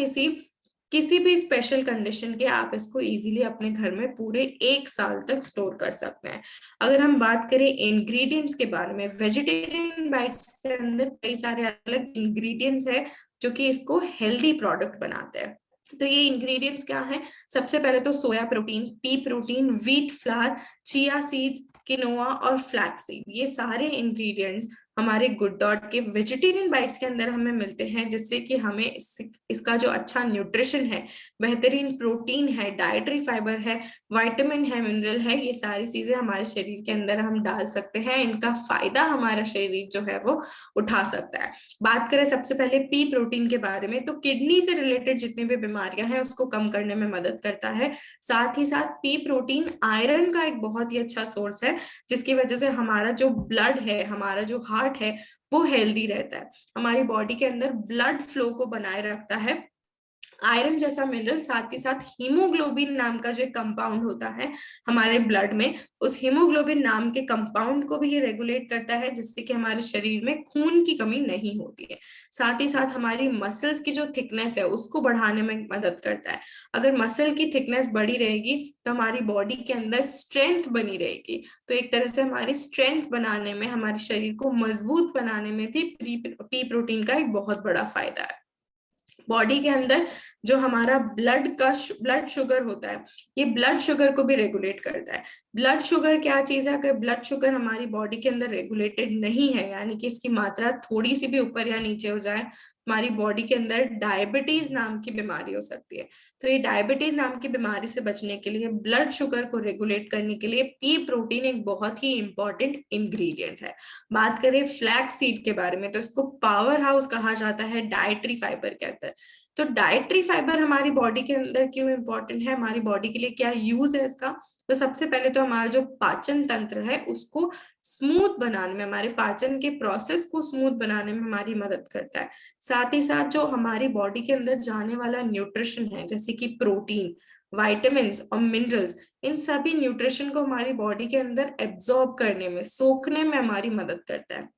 [SPEAKER 1] किसी भी स्पेशल कंडीशन के, आप इसको इजीली अपने घर में पूरे 1 साल तक स्टोर कर सकते हैं। अगर हम बात करें इंग्रेडिएंट्स के बारे में, वेजिटेरियन बाइट्स के अंदर कई सारे अलग इंग्रेडिएंट्स है जो कि इसको हेल्दी प्रोडक्ट बनाते हैं। तो ये इंग्रेडिएंट्स क्या हैं? सबसे पहले तो soya protein, P protein, wheat flour, chia seeds, quinoa और फ्लैक्स सीड, ये सारे इंग्रेडिएंट्स हमारे गुड डॉट के वेजिटेरियन बाइट्स के अंदर हमें मिलते हैं, जिससे कि हमें इसका जो अच्छा न्यूट्रिशन है, बेहतरीन प्रोटीन है, डाइटरी फाइबर है, विटामिन है, मिनरल है, ये सारी चीजें हमारे शरीर के अंदर हम डाल सकते हैं। इनका फायदा हमारा शरीर जो है वो उठा सकता है। बात करें सबसे पहले पी प्रोटीन के बारे में, तो किडनी से रिलेटेड जितनी भी बीमारियां हैं उसको कम करने में मदद करता है। साथ ही साथ पी प्रोटीन आयरन का एक बहुत ही अच्छा सोर्स है, जिसकी वजह से हमारा जो ब्लड है, हमारा जो हार्ट है, वो हेल्दी रहता है, हमारी बॉडी के अंदर ब्लड फ्लो को बनाए रखता है। आयरन जैसा मिनरल, साथ ही साथ हीमोग्लोबिन नाम का जो एक कंपाउंड होता है हमारे ब्लड में, उस हीमोग्लोबिन नाम के कंपाउंड को भी ये रेगुलेट करता है, जिससे कि हमारे शरीर में खून की कमी नहीं होती है। साथ ही साथ हमारी मसल्स की जो थिकनेस है उसको बढ़ाने में मदद करता है। अगर मसल की थिकनेस बढ़ी रहेगी तो हमारी बॉडी के अंदर स्ट्रेंथ बनी रहेगी। तो एक तरह से हमारी स्ट्रेंथ बनाने में, हमारे शरीर को मजबूत बनाने में भी पी प्रोटीन का एक बहुत बड़ा फायदा है। बॉडी के अंदर जो हमारा ब्लड शुगर होता है, ये ब्लड शुगर को भी रेगुलेट करता है। ब्लड शुगर क्या चीज है? अगर ब्लड शुगर हमारी बॉडी के अंदर रेगुलेटेड नहीं है, यानी कि इसकी मात्रा थोड़ी सी भी ऊपर या नीचे हो जाए, हमारी बॉडी के अंदर डायबिटीज नाम की बीमारी हो सकती है। तो ये डायबिटीज नाम की बीमारी से बचने के लिए, ब्लड शुगर को रेगुलेट करने के लिए पी प्रोटीन एक बहुत ही इंपॉर्टेंट इंग्रेडिएंट है। बात करें फ्लैक्स सीड के बारे में, तो इसको पावर हाउस कहा जाता है डाइटरी फाइबर के अंदर। तो डाइटरी फाइबर हमारी बॉडी के अंदर क्यों इंपॉर्टेंट है, हमारी बॉडी के लिए क्या यूज है इसका? तो सबसे पहले तो हमारा जो पाचन तंत्र है उसको स्मूथ बनाने में, हमारे पाचन के प्रोसेस को स्मूथ बनाने में हमारी मदद करता है। साथ ही साथ जो हमारी बॉडी के अंदर जाने वाला न्यूट्रिशन है, जैसे कि प्रोटीन, वाइटामिन और मिनरल्स, इन सभी न्यूट्रिशन को हमारी बॉडी के अंदर एब्जॉर्ब करने में, सोखने में हमारी मदद करता है।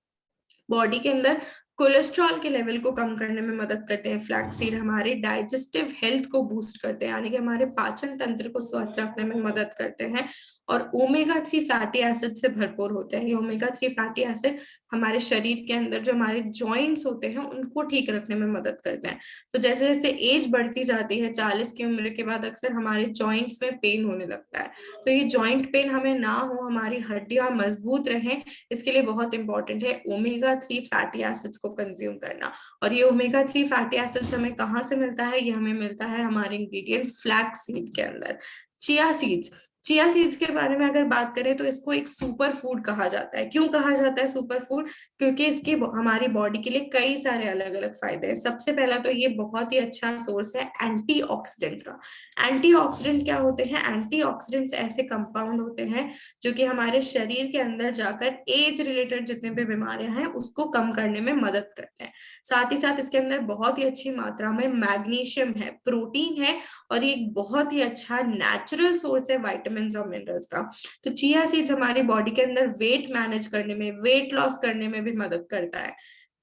[SPEAKER 1] बॉडी के अंदर कोलेस्ट्रॉल के लेवल को कम करने में मदद करते हैं फ्लैक्स सीड। हमारे डाइजेस्टिव हेल्थ को बूस्ट करते हैं, यानी कि हमारे पाचन तंत्र को स्वस्थ रखने में मदद करते हैं। और ओमेगा 3 फैटी एसिड से भरपूर होते हैं। ये ओमेगा 3 फैटी एसिड हमारे शरीर के अंदर जो हमारे जॉइंट्स होते हैं उनको ठीक रखने में मदद करते हैं। तो जैसे जैसे एज बढ़ती जाती है, 40 की उम्र के बाद अक्सर हमारे जॉइंट्स में पेन होने लगता है। तो ये जॉइंट पेन हमें ना हो, हमारी हड्डियां मजबूत रहें, इसके लिए बहुत इंपॉर्टेंट है ओमेगा 3 फैटी एसिड्स को कंज्यूम करना। और ये ओमेगा 3 फैटी एसिड्स हमें कहाँ से मिलता है? ये हमें मिलता है हमारे इंग्रेडिएंट फ्लैक्स सीड के अंदर। चिया सीड्स, चिया सीड्स के बारे में अगर बात करें तो इसको एक सुपर फूड कहा जाता है। क्यों कहा जाता है सुपर फूड? क्योंकि इसके हमारी बॉडी के लिए कई सारे अलग अलग फायदे हैं। सबसे पहला तो ये बहुत ही अच्छा सोर्स है एंटीऑक्सीडेंट का। एंटीऑक्सीडेंट क्या होते हैं? एंटीऑक्सीडेंट्स ऐसे कंपाउंड होते हैं जो कि हमारे शरीर के अंदर जाकर एज रिलेटेड जितने भी बीमारियां हैं उसको कम करने में मदद करते हैं। साथ ही साथ इसके अंदर बहुत ही अच्छी मात्रा में मैग्नीशियम है, प्रोटीन है, और ये एक बहुत ही अच्छा नेचुरल सोर्स है विटामिन और मिनरल्स का। तो चिया सीड्स हमारी बॉडी के अंदर वेट मैनेज करने में, वेट लॉस करने में भी मदद करता है।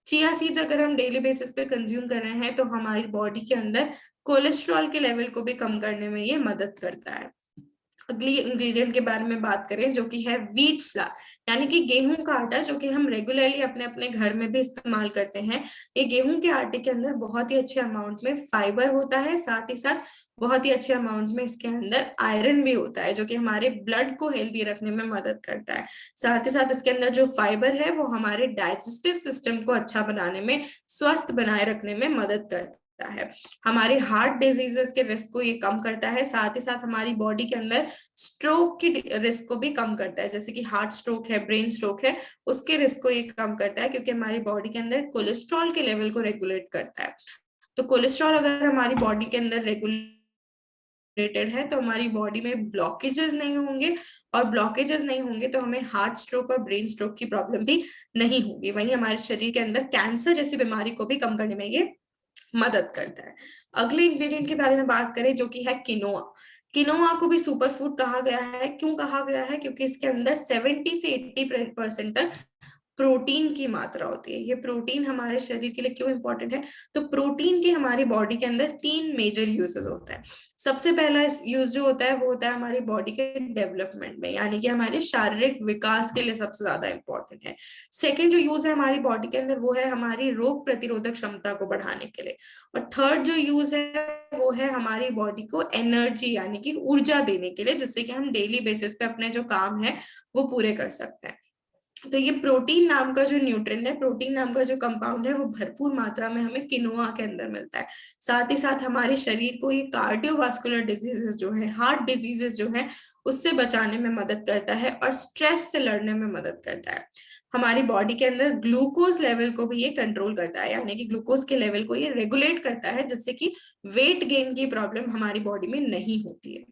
[SPEAKER 1] चिया सीड्स अगर हम डेली बेसिस पे कंज्यूम कर रहे हैं तो हमारी बॉडी के अंदर कोलेस्ट्रॉल के लेवल को भी कम करने में ये मदद करता है। अगली इंग्रेडिएंट के बारे में बात करें जो कि है व्हीट फ्लावर, यानी कि गेहूं का आटा, जो कि हम रेगुलरली अपने अपने घर में भी इस्तेमाल करते हैं। ये गेहूं के आटे के अंदर बहुत ही अच्छे अमाउंट में फाइबर होता है, साथ ही साथ बहुत ही अच्छे अमाउंट में इसके अंदर आयरन भी होता है, जो कि हमारे ब्लड को हेल्दी रखने में मदद करता है। साथ ही साथ इसके अंदर जो फाइबर है वो हमारे डाइजेस्टिव सिस्टम को अच्छा बनाने में, स्वस्थ बनाए रखने में मदद करता है। हमारे हार्ट डिजीजेस के रिस्क को ये कम करता है। साथ ही साथ हमारी बॉडी के अंदर स्ट्रोक की रिस्क को भी कम करता है, जैसे कि हार्ट स्ट्रोक है, ब्रेन स्ट्रोक है, उसके रिस्क को ये कम करता है, क्योंकि हमारी बॉडी के अंदर कोलेस्ट्रॉल के लेवल को रेगुलेट करता है। तो कोलेस्ट्रॉल अगर हमारी बॉडी के अंदर रेगुलेटेड है तो हमारी बॉडी में ब्लॉकेजेस नहीं होंगे, और ब्लॉकेजेस नहीं होंगे तो हमें हार्ट स्ट्रोक और ब्रेन स्ट्रोक की प्रॉब्लम भी नहीं होगी। वहीं हमारे शरीर के अंदर कैंसर जैसी बीमारी को भी कम करने में ये मदद करता है। अगले इंग्रेडिएंट के बारे में बात करें जो कि है किनोआ। किनोआ को भी सुपर फूड कहा गया है। क्यों कहा गया है? क्योंकि इसके अंदर 70 से 80% तक प्रोटीन की मात्रा होती है। ये प्रोटीन हमारे शरीर के लिए क्यों इंपॉर्टेंट है? तो प्रोटीन के हमारी बॉडी के अंदर 3 मेजर यूजेस होते हैं। सबसे पहला यूज जो होता है वो होता है हमारी बॉडी के डेवलपमेंट में, यानी कि हमारे शारीरिक विकास के लिए सबसे ज्यादा इंपॉर्टेंट है। सेकेंड जो यूज है हमारी बॉडी के अंदर वो है हमारी रोग प्रतिरोधक क्षमता को बढ़ाने के लिए। और थर्ड जो यूज है वो है हमारी बॉडी को एनर्जी यानी कि ऊर्जा देने के लिए, जिससे कि हम डेली बेसिस पे अपने जो काम है वो पूरे कर सकते हैं। तो ये प्रोटीन नाम का जो न्यूट्रिएंट है, प्रोटीन नाम का जो कंपाउंड है, वो भरपूर मात्रा में हमें किनोआ के अंदर मिलता है। साथ ही साथ हमारे शरीर को ये कार्डियोवास्कुलर डिजीजेस जो है, हार्ट डिजीजेस जो है, उससे बचाने में मदद करता है और स्ट्रेस से लड़ने में मदद करता है। हमारी बॉडी के अंदर ग्लूकोज लेवल को भी ये कंट्रोल करता है, यानी कि ग्लूकोज के लेवल को ये रेगुलेट करता है, जिससे कि वेट गेन की प्रॉब्लम हमारी बॉडी में नहीं होती है।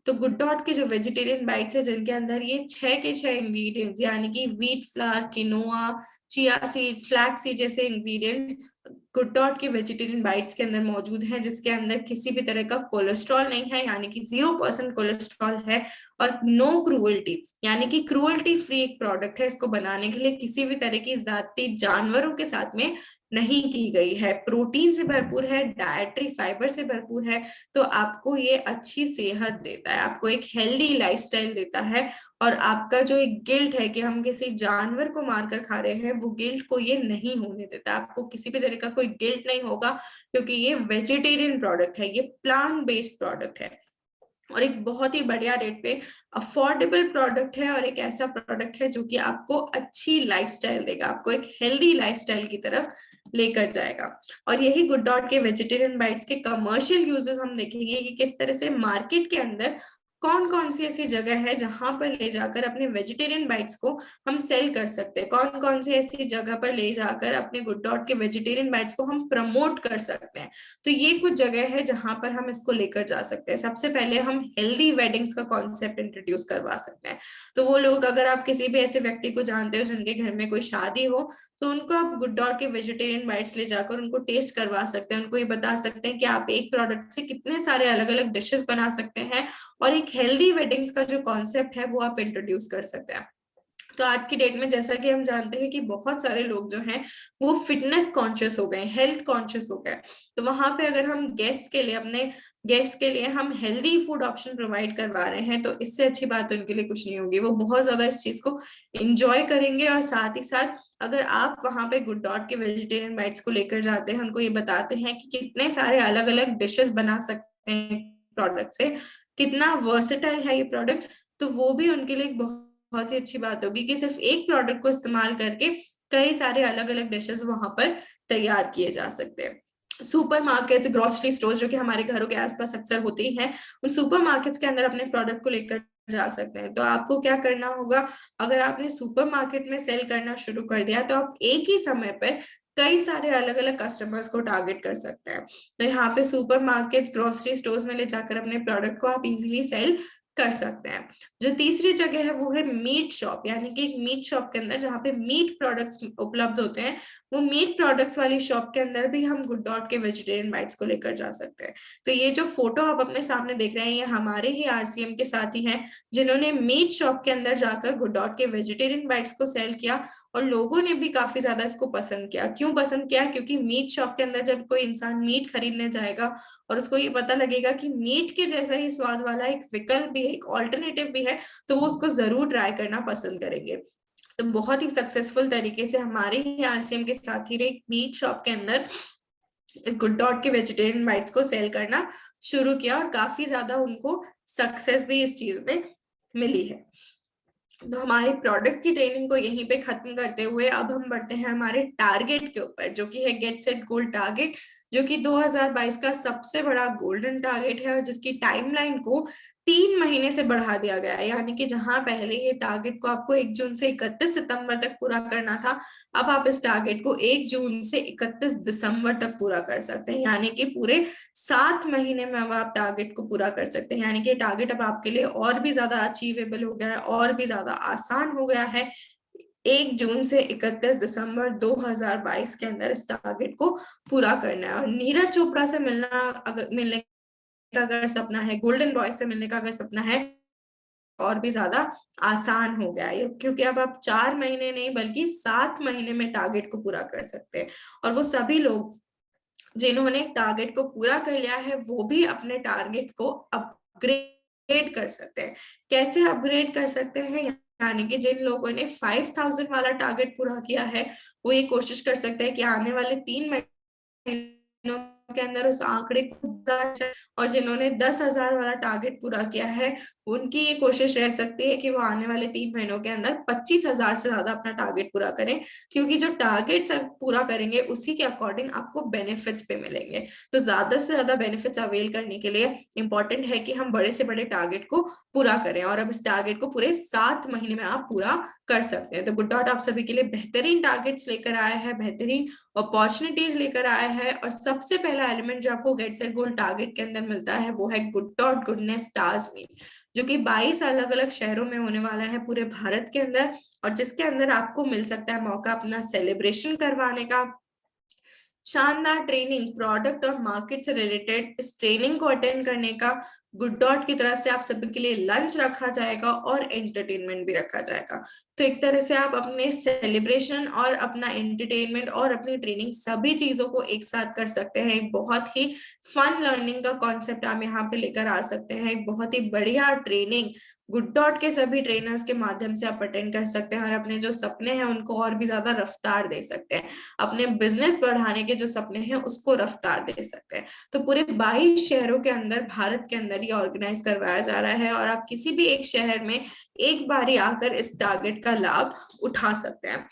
[SPEAKER 1] तो गुड डॉट के जो वेजिटेरियन बाइट्स है, जिनके अंदर ये 6 के 6 इंग्रेडिएंट्स, यानी कि wheat flour, quinoa, chia seed, flax seed जैसे इंग्रेडिएंट्स गुड डॉट के वेजिटेरियन बाइट्स के अंदर मौजूद हैं, जिसके अंदर किसी भी तरह का कोलेस्ट्रॉल नहीं है, यानी कि 0% कोलेस्ट्रॉल है, और नो क्रूअल्टी, यानी कि क्रूअल्टी फ्री एक प्रोडक्ट है। इसको बनाने के लिए किसी भी तरह की ज्यादती जानवरों के साथ में नहीं की गई है, प्रोटीन से भरपूर है, डायट्री फाइबर से भरपूर है। तो आपको ये अच्छी सेहत देता है, आपको एक हेल्दी लाइफस्टाइल देता है, और आपका जो एक गिल्ट है कि हम किसी जानवर को मारकर खा रहे हैं, वो गिल्ट को ये नहीं होने देता। आपको किसी भी तरह का कोई गिल्ट नहीं होगा, क्योंकि ये वेजिटेरियन प्रोडक्ट है, ये प्लांट बेस्ड प्रोडक्ट है, और एक बहुत ही बढ़िया रेट पे अफोर्डेबल प्रोडक्ट है, और एक ऐसा प्रोडक्ट है जो कि आपको अच्छी लाइफस्टाइल देगा, आपको एक हेल्दी लाइफस्टाइल की तरफ लेकर जाएगा। और यही गुड डॉट के वेजिटेरियन बाइट्स के कमर्शियल यूजेस हम देखेंगे कि किस तरह से मार्केट के अंदर कौन कौन सी ऐसी जगह है जहां पर ले जाकर अपने वेजिटेरियन बाइट्स को हम सेल कर सकते हैं, कौन कौन सी ऐसी जगह पर ले जाकर अपने गुड डॉट के वेजिटेरियन बाइट्स को हम प्रमोट कर सकते हैं। तो ये कुछ जगह है जहां पर हम इसको लेकर जा सकते हैं। सबसे पहले हम हेल्दी वेडिंग्स का कॉन्सेप्ट इंट्रोड्यूस करवा सकते हैं। तो वो लोग, अगर आप किसी भी ऐसे व्यक्ति को जानते हो जिनके घर में कोई शादी हो, तो उनको आप गुड डॉट के वेजिटेरियन बाइट्स ले जाकर उनको टेस्ट करवा सकते हैं, उनको ये बता सकते हैं कि आप एक प्रोडक्ट से कितने सारे अलग अलग डिशेस बना सकते हैं, और एक हेल्दी वेडिंग्स का जो कॉन्सेप्ट है वो आप इंट्रोड्यूस कर सकते हैं। तो आज की डेट में जैसा कि हम जानते हैं कि बहुत सारे लोग जो हैं वो फिटनेस कॉन्शियस हो गए, हेल्थ कॉन्शियस हो गए। तो वहां पे अगर हम गेस्ट के लिए, अपने गेस्ट के लिए हम हेल्दी फूड ऑप्शन प्रोवाइड करवा रहे हैं, तो इससे अच्छी बात उनके लिए कुछ नहीं होगी। वो बहुत ज्यादा इस चीज को इंजॉय करेंगे, और साथ ही साथ अगर आप वहां पे गुड डॉट के वेजिटेरियन बाइट्स को लेकर जाते हैं, उनको ये बताते हैं कि कितने सारे अलग अलग डिशेस बना सकते हैं प्रोडक्ट से, कितना वर्सेटाइल है ये प्रोडक्ट, तो वो भी उनके लिए बहुत ही अच्छी बात होगी कि सिर्फ एक प्रोडक्ट को इस्तेमाल करके कई सारे अलग अलग डिशेस वहां पर तैयार किए जा सकते हैं। सुपर मार्केट्स, ग्रोसरी स्टोर्स जो कि हमारे घरों के आसपास अक्सर होते ही हैं, उन सुपर मार्केट्स के अंदर अपने प्रोडक्ट को लेकर जा सकते हैं। तो आपको क्या करना होगा, अगर आपने सुपर मार्केट में सेल करना शुरू कर दिया, तो आप एक ही समय पर कई सारे अलग अलग कस्टमर्स को टारगेट कर सकते हैं। तो यहाँ पे सुपर मार्केट, ग्रोसरी स्टोर्स में ले जाकर अपने प्रोडक्ट को आप इजीली सेल कर सकते हैं। जो तीसरी जगह है वो है मीट शॉप, यानी कि एक मीट शॉप के अंदर जहाँ पे मीट प्रोडक्ट्स उपलब्ध होते हैं, वो मीट प्रोडक्ट्स वाली शॉप के अंदर भी हम गुड डॉट के वेजिटेरियन बाइट्स को लेकर जा सकते हैं। तो ये जो फोटो आप अपने सामने देख रहे हैं, ये हमारे ही आरसीएम के साथी हैं, जिन्होंने मीट शॉप के अंदर जाकर गुड डॉट के वेजिटेरियन बाइट्स को सेल किया, और लोगों ने भी काफी ज्यादा इसको पसंद किया। क्यों पसंद किया? क्योंकि मीट शॉप के अंदर जब कोई इंसान मीट खरीदने जाएगा और उसको ये पता लगेगा कि मीट के जैसा ही स्वाद वाला एक विकल्प भी है, एक ऑल्टरनेटिव भी है, तो वो उसको जरूर ट्राई करना पसंद करेंगे। तो बहुत ही सक्सेसफुल तरीके से हमारे ही आरसीएम के साथी ने मीट शॉप के अंदर इस गुड डॉट के वेजिटेरियन बाइट्स को सेल करना शुरू किया, और काफी ज्यादा उनको सक्सेस भी इस चीज में मिली है। तो हमारे प्रोडक्ट की ट्रेनिंग को यहीं पे खत्म करते हुए अब हम बढ़ते हैं हमारे टारगेट के ऊपर, जो कि है गेट सेट गोल टारगेट, जो कि 2022 का सबसे बड़ा गोल्डन टारगेट है, और जिसकी टाइमलाइन को 3 महीने से बढ़ा दिया गया है। यानी कि जहां पहले ये टारगेट को आपको 1 जून से 31 सितंबर तक पूरा करना था, अब आप इस टारगेट को 1 जून से 31 दिसंबर तक पूरा कर सकते हैं, यानी कि पूरे 7 महीने में अब आप टारगेट को पूरा कर सकते हैं। यानी कि टारगेट अब आपके लिए और भी ज्यादा अचीवेबल हो गया है, और भी ज्यादा आसान हो गया है। 1 जून से 31 दिसंबर 2022 के अंदर इस टारगेट को पूरा करना है। और नीरज चोपड़ा से मिलने का अगर सपना है, गोल्डन बॉय से मिलने का अगर सपना है, और भी ज्यादा आसान हो गया है, क्योंकि अब आप 4 महीने नहीं बल्कि 7 महीने में टारगेट को पूरा कर सकते हैं। और वो सभी लोग जिन्होंने टारगेट को पूरा कर लिया है, वो भी अपने टारगेट को अपग्रेड कर सकते हैं। कैसे अपग्रेड कर सकते हैं? यानी कि जिन लोगों ने 5000 वाला टारगेट पूरा किया है, वो ये कोशिश कर सकते हैं कि आने वाले 3 महीनों के अंदर उस आंकड़े को, और जिन्होंने 10,000 वाला टारगेट पूरा किया है उनकी ये कोशिश रह सकती है कि वो आने वाले 3 महीनों के अंदर 25,000 से ज्यादा अपना टारगेट पूरा करें, क्योंकि जो टारगेट पूरा करेंगे उसी के अकॉर्डिंग आपको बेनिफिट्स पे मिलेंगे। तो ज्यादा से ज्यादा बेनिफिट्स अवेल करने के लिए इंपॉर्टेंट है कि हम बड़े से बड़े टारगेट को पूरा करें, और अब इस टारगेट को पूरे 7 महीने में आप पूरा कर सकते हैं। तो गुड डॉट आप सभी के लिए बेहतरीन टारगेट्स लेकर आया है, बेहतरीन अपॉर्चुनिटीज लेकर आया है, और सबसे पहला एलिमेंट जो आपको गेट सेट गोल टारगेट के अंदर मिलता है वो है good dot goodness stars meat, जो कि 22 अलग अलग शहरों में होने वाला है पूरे भारत के अंदर, और जिसके अंदर आपको मिल सकता है मौका अपना सेलिब्रेशन करवाने का, शानदार ट्रेनिंग प्रोडक्ट और मार्केट से रिलेटेड इस ट्रेनिंग को अटेंड करने का। गुड डॉट की तरफ से आप सभी के लिए लंच रखा जाएगा और एंटरटेनमेंट भी रखा जाएगा। तो एक तरह से आप अपने सेलिब्रेशन और अपना एंटरटेनमेंट और अपनी ट्रेनिंग सभी चीजों को एक साथ कर सकते हैं। एक बहुत ही फन लर्निंग का कॉन्सेप्ट आप यहाँ पे लेकर आ सकते हैं। एक बहुत ही बढ़िया ट्रेनिंग गुड डॉट के सभी ट्रेनर्स के माध्यम से आप अटेंड कर सकते हैं और अपने जो सपने हैं उनको और भी ज्यादा रफ्तार दे सकते हैं, अपने बिजनेस बढ़ाने के जो सपने हैं उसको रफ्तार दे सकते हैं। तो पूरे 22 शहरों के अंदर भारत के अंदर ये ऑर्गेनाइज करवाया जा रहा है, और आप किसी भी एक शहर में एक बारी आकर इस टारगेट का लाभ उठा सकते हैं।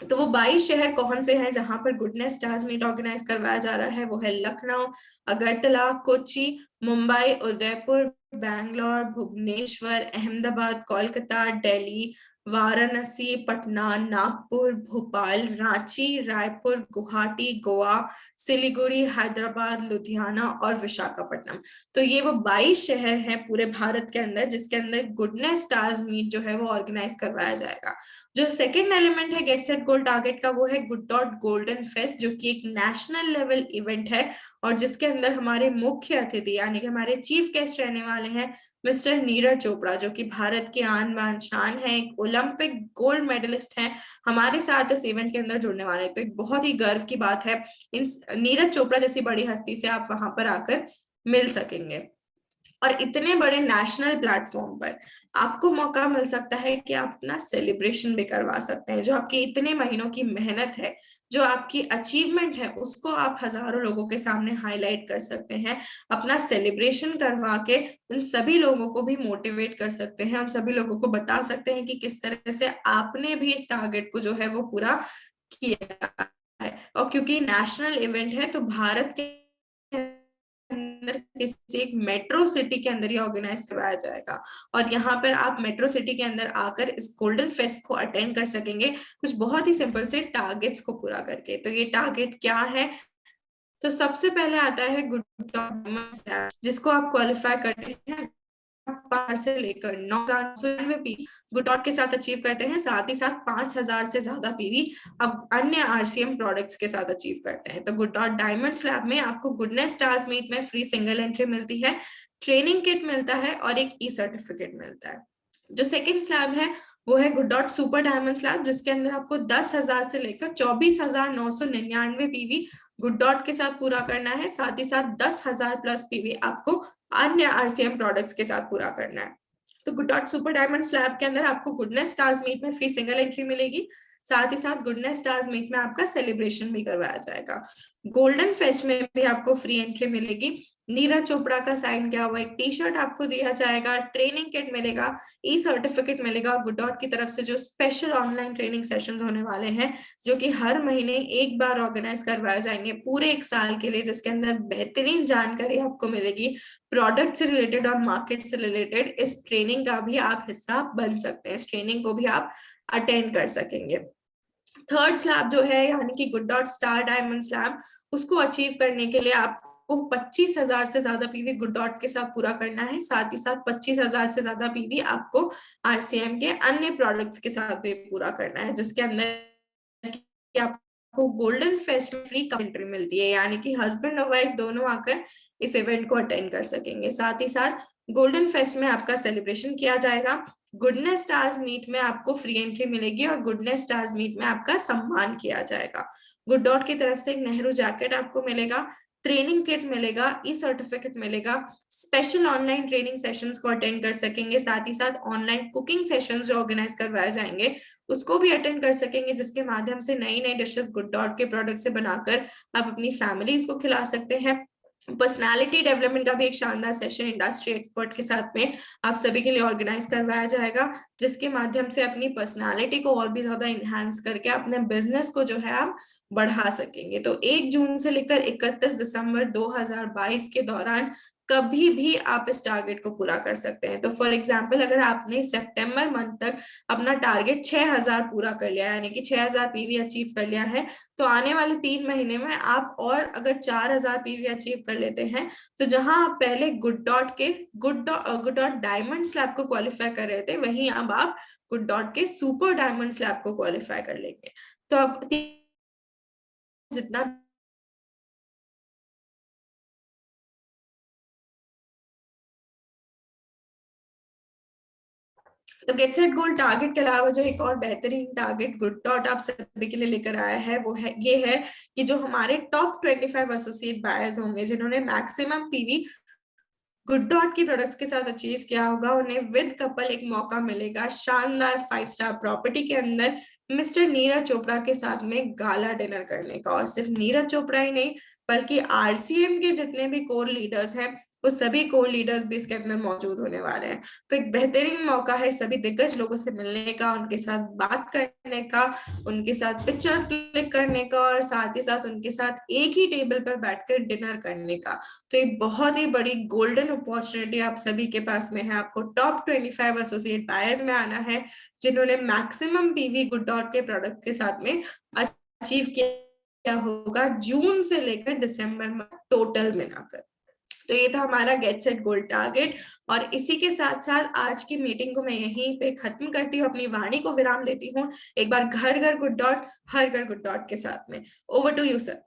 [SPEAKER 1] तो वो 22 शहर कौन से हैं जहां पर गुडनेस स्टार्स मीट ऑर्गेनाइज करवाया जा रहा है? वो है लखनऊ, अगरतला, कोच्चि, मुंबई, उदयपुर, बैंगलोर, भुवनेश्वर, अहमदाबाद, कोलकाता, दिल्ली, वाराणसी, पटना, नागपुर, भोपाल, रांची, रायपुर, गुवाहाटी, गोवा, सिलीगुड़ी, हैदराबाद, लुधियाना और विशाखापट्टनम। तो ये वो 22 शहर हैं पूरे भारत के अंदर जिसके अंदर गुडनेस स्टार्स मीट जो है वो ऑर्गेनाइज करवाया जाएगा। जो सेकेंड एलिमेंट है गेट सेट गोल टारगेट का वो है गुड डॉट गोल्डन फेस्ट, जो कि एक नेशनल लेवल इवेंट है और जिसके अंदर हमारे मुख्य अतिथि यानी कि हमारे चीफ गेस्ट रहने वाले हैं मिस्टर नीरज चोपड़ा, जो कि भारत की आन बान शान है, एक ओलंपिक गोल्ड मेडलिस्ट हैं, हमारे साथ इस इवेंट के अंदर जुड़ने वाले हैं। तो एक बहुत ही गर्व की बात है, इन नीरज चोपड़ा जैसी बड़ी हस्ती से आप वहां पर आकर मिल सकेंगे। और इतने बड़े नेशनल प्लेटफॉर्म पर आपको मौका मिल सकता है कि आप अपना सेलिब्रेशन भी करवा सकते हैं। जो आपकी इतने महीनों की मेहनत है, जो आपकी अचीवमेंट है, उसको आप हजारों लोगों के सामने हाईलाइट कर सकते हैं। अपना सेलिब्रेशन करवा के उन सभी लोगों को भी मोटिवेट कर सकते हैं, उन सभी लोगों को बता सकते हैं कि किस तरह से आपने भी इस टारगेट को जो है वो पूरा किया है। और क्योंकि नेशनल इवेंट है तो भारत के अंदर किसी एक मेट्रो सिटी के अंदर ये ऑर्गेनाइज करवाया जाएगा, और यहाँ पर आप मेट्रो सिटी के अंदर आकर इस गोल्डन फेस्ट को अटेंड कर सकेंगे कुछ बहुत ही सिंपल से टारगेट्स को पूरा करके। तो ये टारगेट क्या है? तो सबसे पहले आता है गुड डॉट, जिसको आप क्वालिफाई करते हैं 5 से लेकर 9,999 पीवी गुड डॉट के साथ अचीव करते हैं, साथ ही साथ 5,000 से ज्यादा पीवी अब अन्य आरसीएम प्रोडक्ट्स के साथ अचीव करते हैं। तो गुड डॉट डायमंड स्लैब में आपको गुडनेस स्टार्स मीट में फ्री सिंगल एंट्री मिलती है, ट्रेनिंग किट मिलता है और एक ई सर्टिफिकेट मिलता है। जो सेकेंड स्लैब है वो है good dot super diamond slab, जिसके अंदर आपको 10,000 से लेकर 24,999 पीवी गुड डॉट के साथ पूरा करना है, साथ ही साथ 10,000 प्लस पीवी आपको अन्य आरसीएम प्रोडक्ट्स के साथ पूरा करना है। तो good dot super diamond slab के अंदर आपको गुडनेस स्टार्स मीट में फ्री सिंगल एंट्री मिलेगी, साथ ही साथ गुडनेस स्टार्स मीट में आपका सेलिब्रेशन भी करवाया जाएगा। गोल्डन फेस्ट में भी आपको फ्री एंट्री मिलेगी, नीरज चोपड़ा का साइन किया हुआ एक टी शर्ट आपको दिया जाएगा, ट्रेनिंग किट मिलेगा, ई सर्टिफिकेट मिलेगा। गुड डॉट की तरफ से जो स्पेशल ऑनलाइन ट्रेनिंग सेशंस होने वाले हैं जो कि हर महीने एक बार ऑर्गेनाइज करवाए जाएंगे पूरे 1 साल के लिए, जिसके अंदर बेहतरीन जानकारी आपको मिलेगी प्रोडक्ट से रिलेटेड और मार्केट से रिलेटेड। इस ट्रेनिंग का भी आप हिस्सा बन सकते हैं, इस ट्रेनिंग को भी आप अटेंड कर सकेंगे। थर्ड स्लैब जो है यानी कि good dot star diamond slab, उसको अचीव करने के लिए आपको 25,000 से ज्यादा पीवी गुड डॉट के साथ पूरा करना है, साथ ही साथ 25,000 से ज्यादा पीवी आपको आरसीएम के अन्य प्रोडक्ट्स के साथ भी पूरा करना है, जिसके अंदर आपको गोल्डन फेस्ट में फ्री एंट्री मिलती है, यानी कि हस्बैंड और वाइफ दोनों आकर इस इवेंट को अटेंड कर सकेंगे। साथ ही साथ गोल्डन फेस्ट में आपका सेलिब्रेशन किया जाएगा, गुडनेस स्टार्स मीट में आपको फ्री एंट्री मिलेगी और गुडनेस स्टार्स मीट में आपका सम्मान किया जाएगा। गुड डॉट की तरफ से एक नेहरू जैकेट आपको मिलेगा, ट्रेनिंग किट मिलेगा, ई सर्टिफिकेट मिलेगा, स्पेशल ऑनलाइन ट्रेनिंग सेशंस को अटेंड कर सकेंगे, साथ ही साथ ऑनलाइन कुकिंग सेशंस जो ऑर्गेनाइज करवाए जाएंगे उसको भी अटेंड कर सकेंगे, जिसके माध्यम से नई नई डिशेस गुड डॉट के प्रोडक्ट से बनाकर आप अपनी फैमिलीज को खिला सकते हैं। पर्सनालिटी डेवलपमेंट का भी एक शानदार सेशन इंडस्ट्री एक्सपर्ट के साथ में आप सभी के लिए ऑर्गेनाइज करवाया जाएगा, जिसके माध्यम से अपनी पर्सनालिटी को और भी ज्यादा इनहेंस करके अपने बिजनेस को जो है आप बढ़ा सकेंगे। तो 1 जून से लेकर 31 दिसंबर 2022 के दौरान कभी भी आप इस टारगेट को पूरा कर सकते हैं। तो फॉर एग्जाम्पल, अगर आपने सितंबर मंथ तक अपना टारगेट 6000 पूरा कर लिया है, यानी कि 6000 पीवी अचीव कर लिया है, तो आने वाले 3 महीने में आप और अगर 4000 पीवी अचीव कर लेते हैं, तो जहां आप पहले गुड डॉट डायमंड स्लैब को क्वालिफाई कर रहे थे, वहीं अब आप गुड डॉट के सुपर डायमंड स्लैब को क्वालिफाई कर लेंगे। तो अब जितना तो गेट सेट गोल टारगेट के अलावा जो एक और बेहतरीन टारगेट गुड डॉट आप सभी के लिए लेकर आया है, वो है ये है कि जो हमारे टॉप 25 एसोसिएट बायर्स होंगे जिन्होंने मैक्सिमम पीवी गुड डॉट की प्रोडक्ट्स के साथ अचीव किया होगा, उन्हें विद कपल एक मौका मिलेगा शानदार 5 स्टार प्रॉपर्टी के अंदर मिस्टर नीरज चोपड़ा के साथ में गाला डिनर करने का। और सिर्फ नीरज चोपड़ा ही नहीं, बल्कि आरसीएम के जितने भी कोर लीडर्स हैं वो सभी कोर लीडर्स भी इसके अंदर मौजूद होने वाले हैं। तो एक बेहतरीन मौका है सभी दिग्गज लोगों से मिलने का, उनके साथ बात करने का, उनके साथ पिक्चर्स क्लिक करने का, और साथ ही साथ उनके साथ एक ही टेबल पर बैठकर डिनर करने का। तो एक बहुत ही बड़ी गोल्डन अपॉर्चुनिटी आप सभी के पास में है। आपको टॉप 25 एसोसिएट बायर्स में आना है जिन्होंने मैक्सिमम पीवी गुड डॉट के प्रोडक्ट के साथ में अचीव किया होगा जून से लेकर दिसंबर में टोटल मिलाकर। तो ये था हमारा गेट सेट गोल टारगेट। और इसी के साथ साथ आज की मीटिंग को मैं यहीं पे खत्म करती हूँ, अपनी वाणी को विराम देती हूँ। एक बार घर घर गुड डॉट, हर घर गुड डॉट के साथ में। Over to you sir.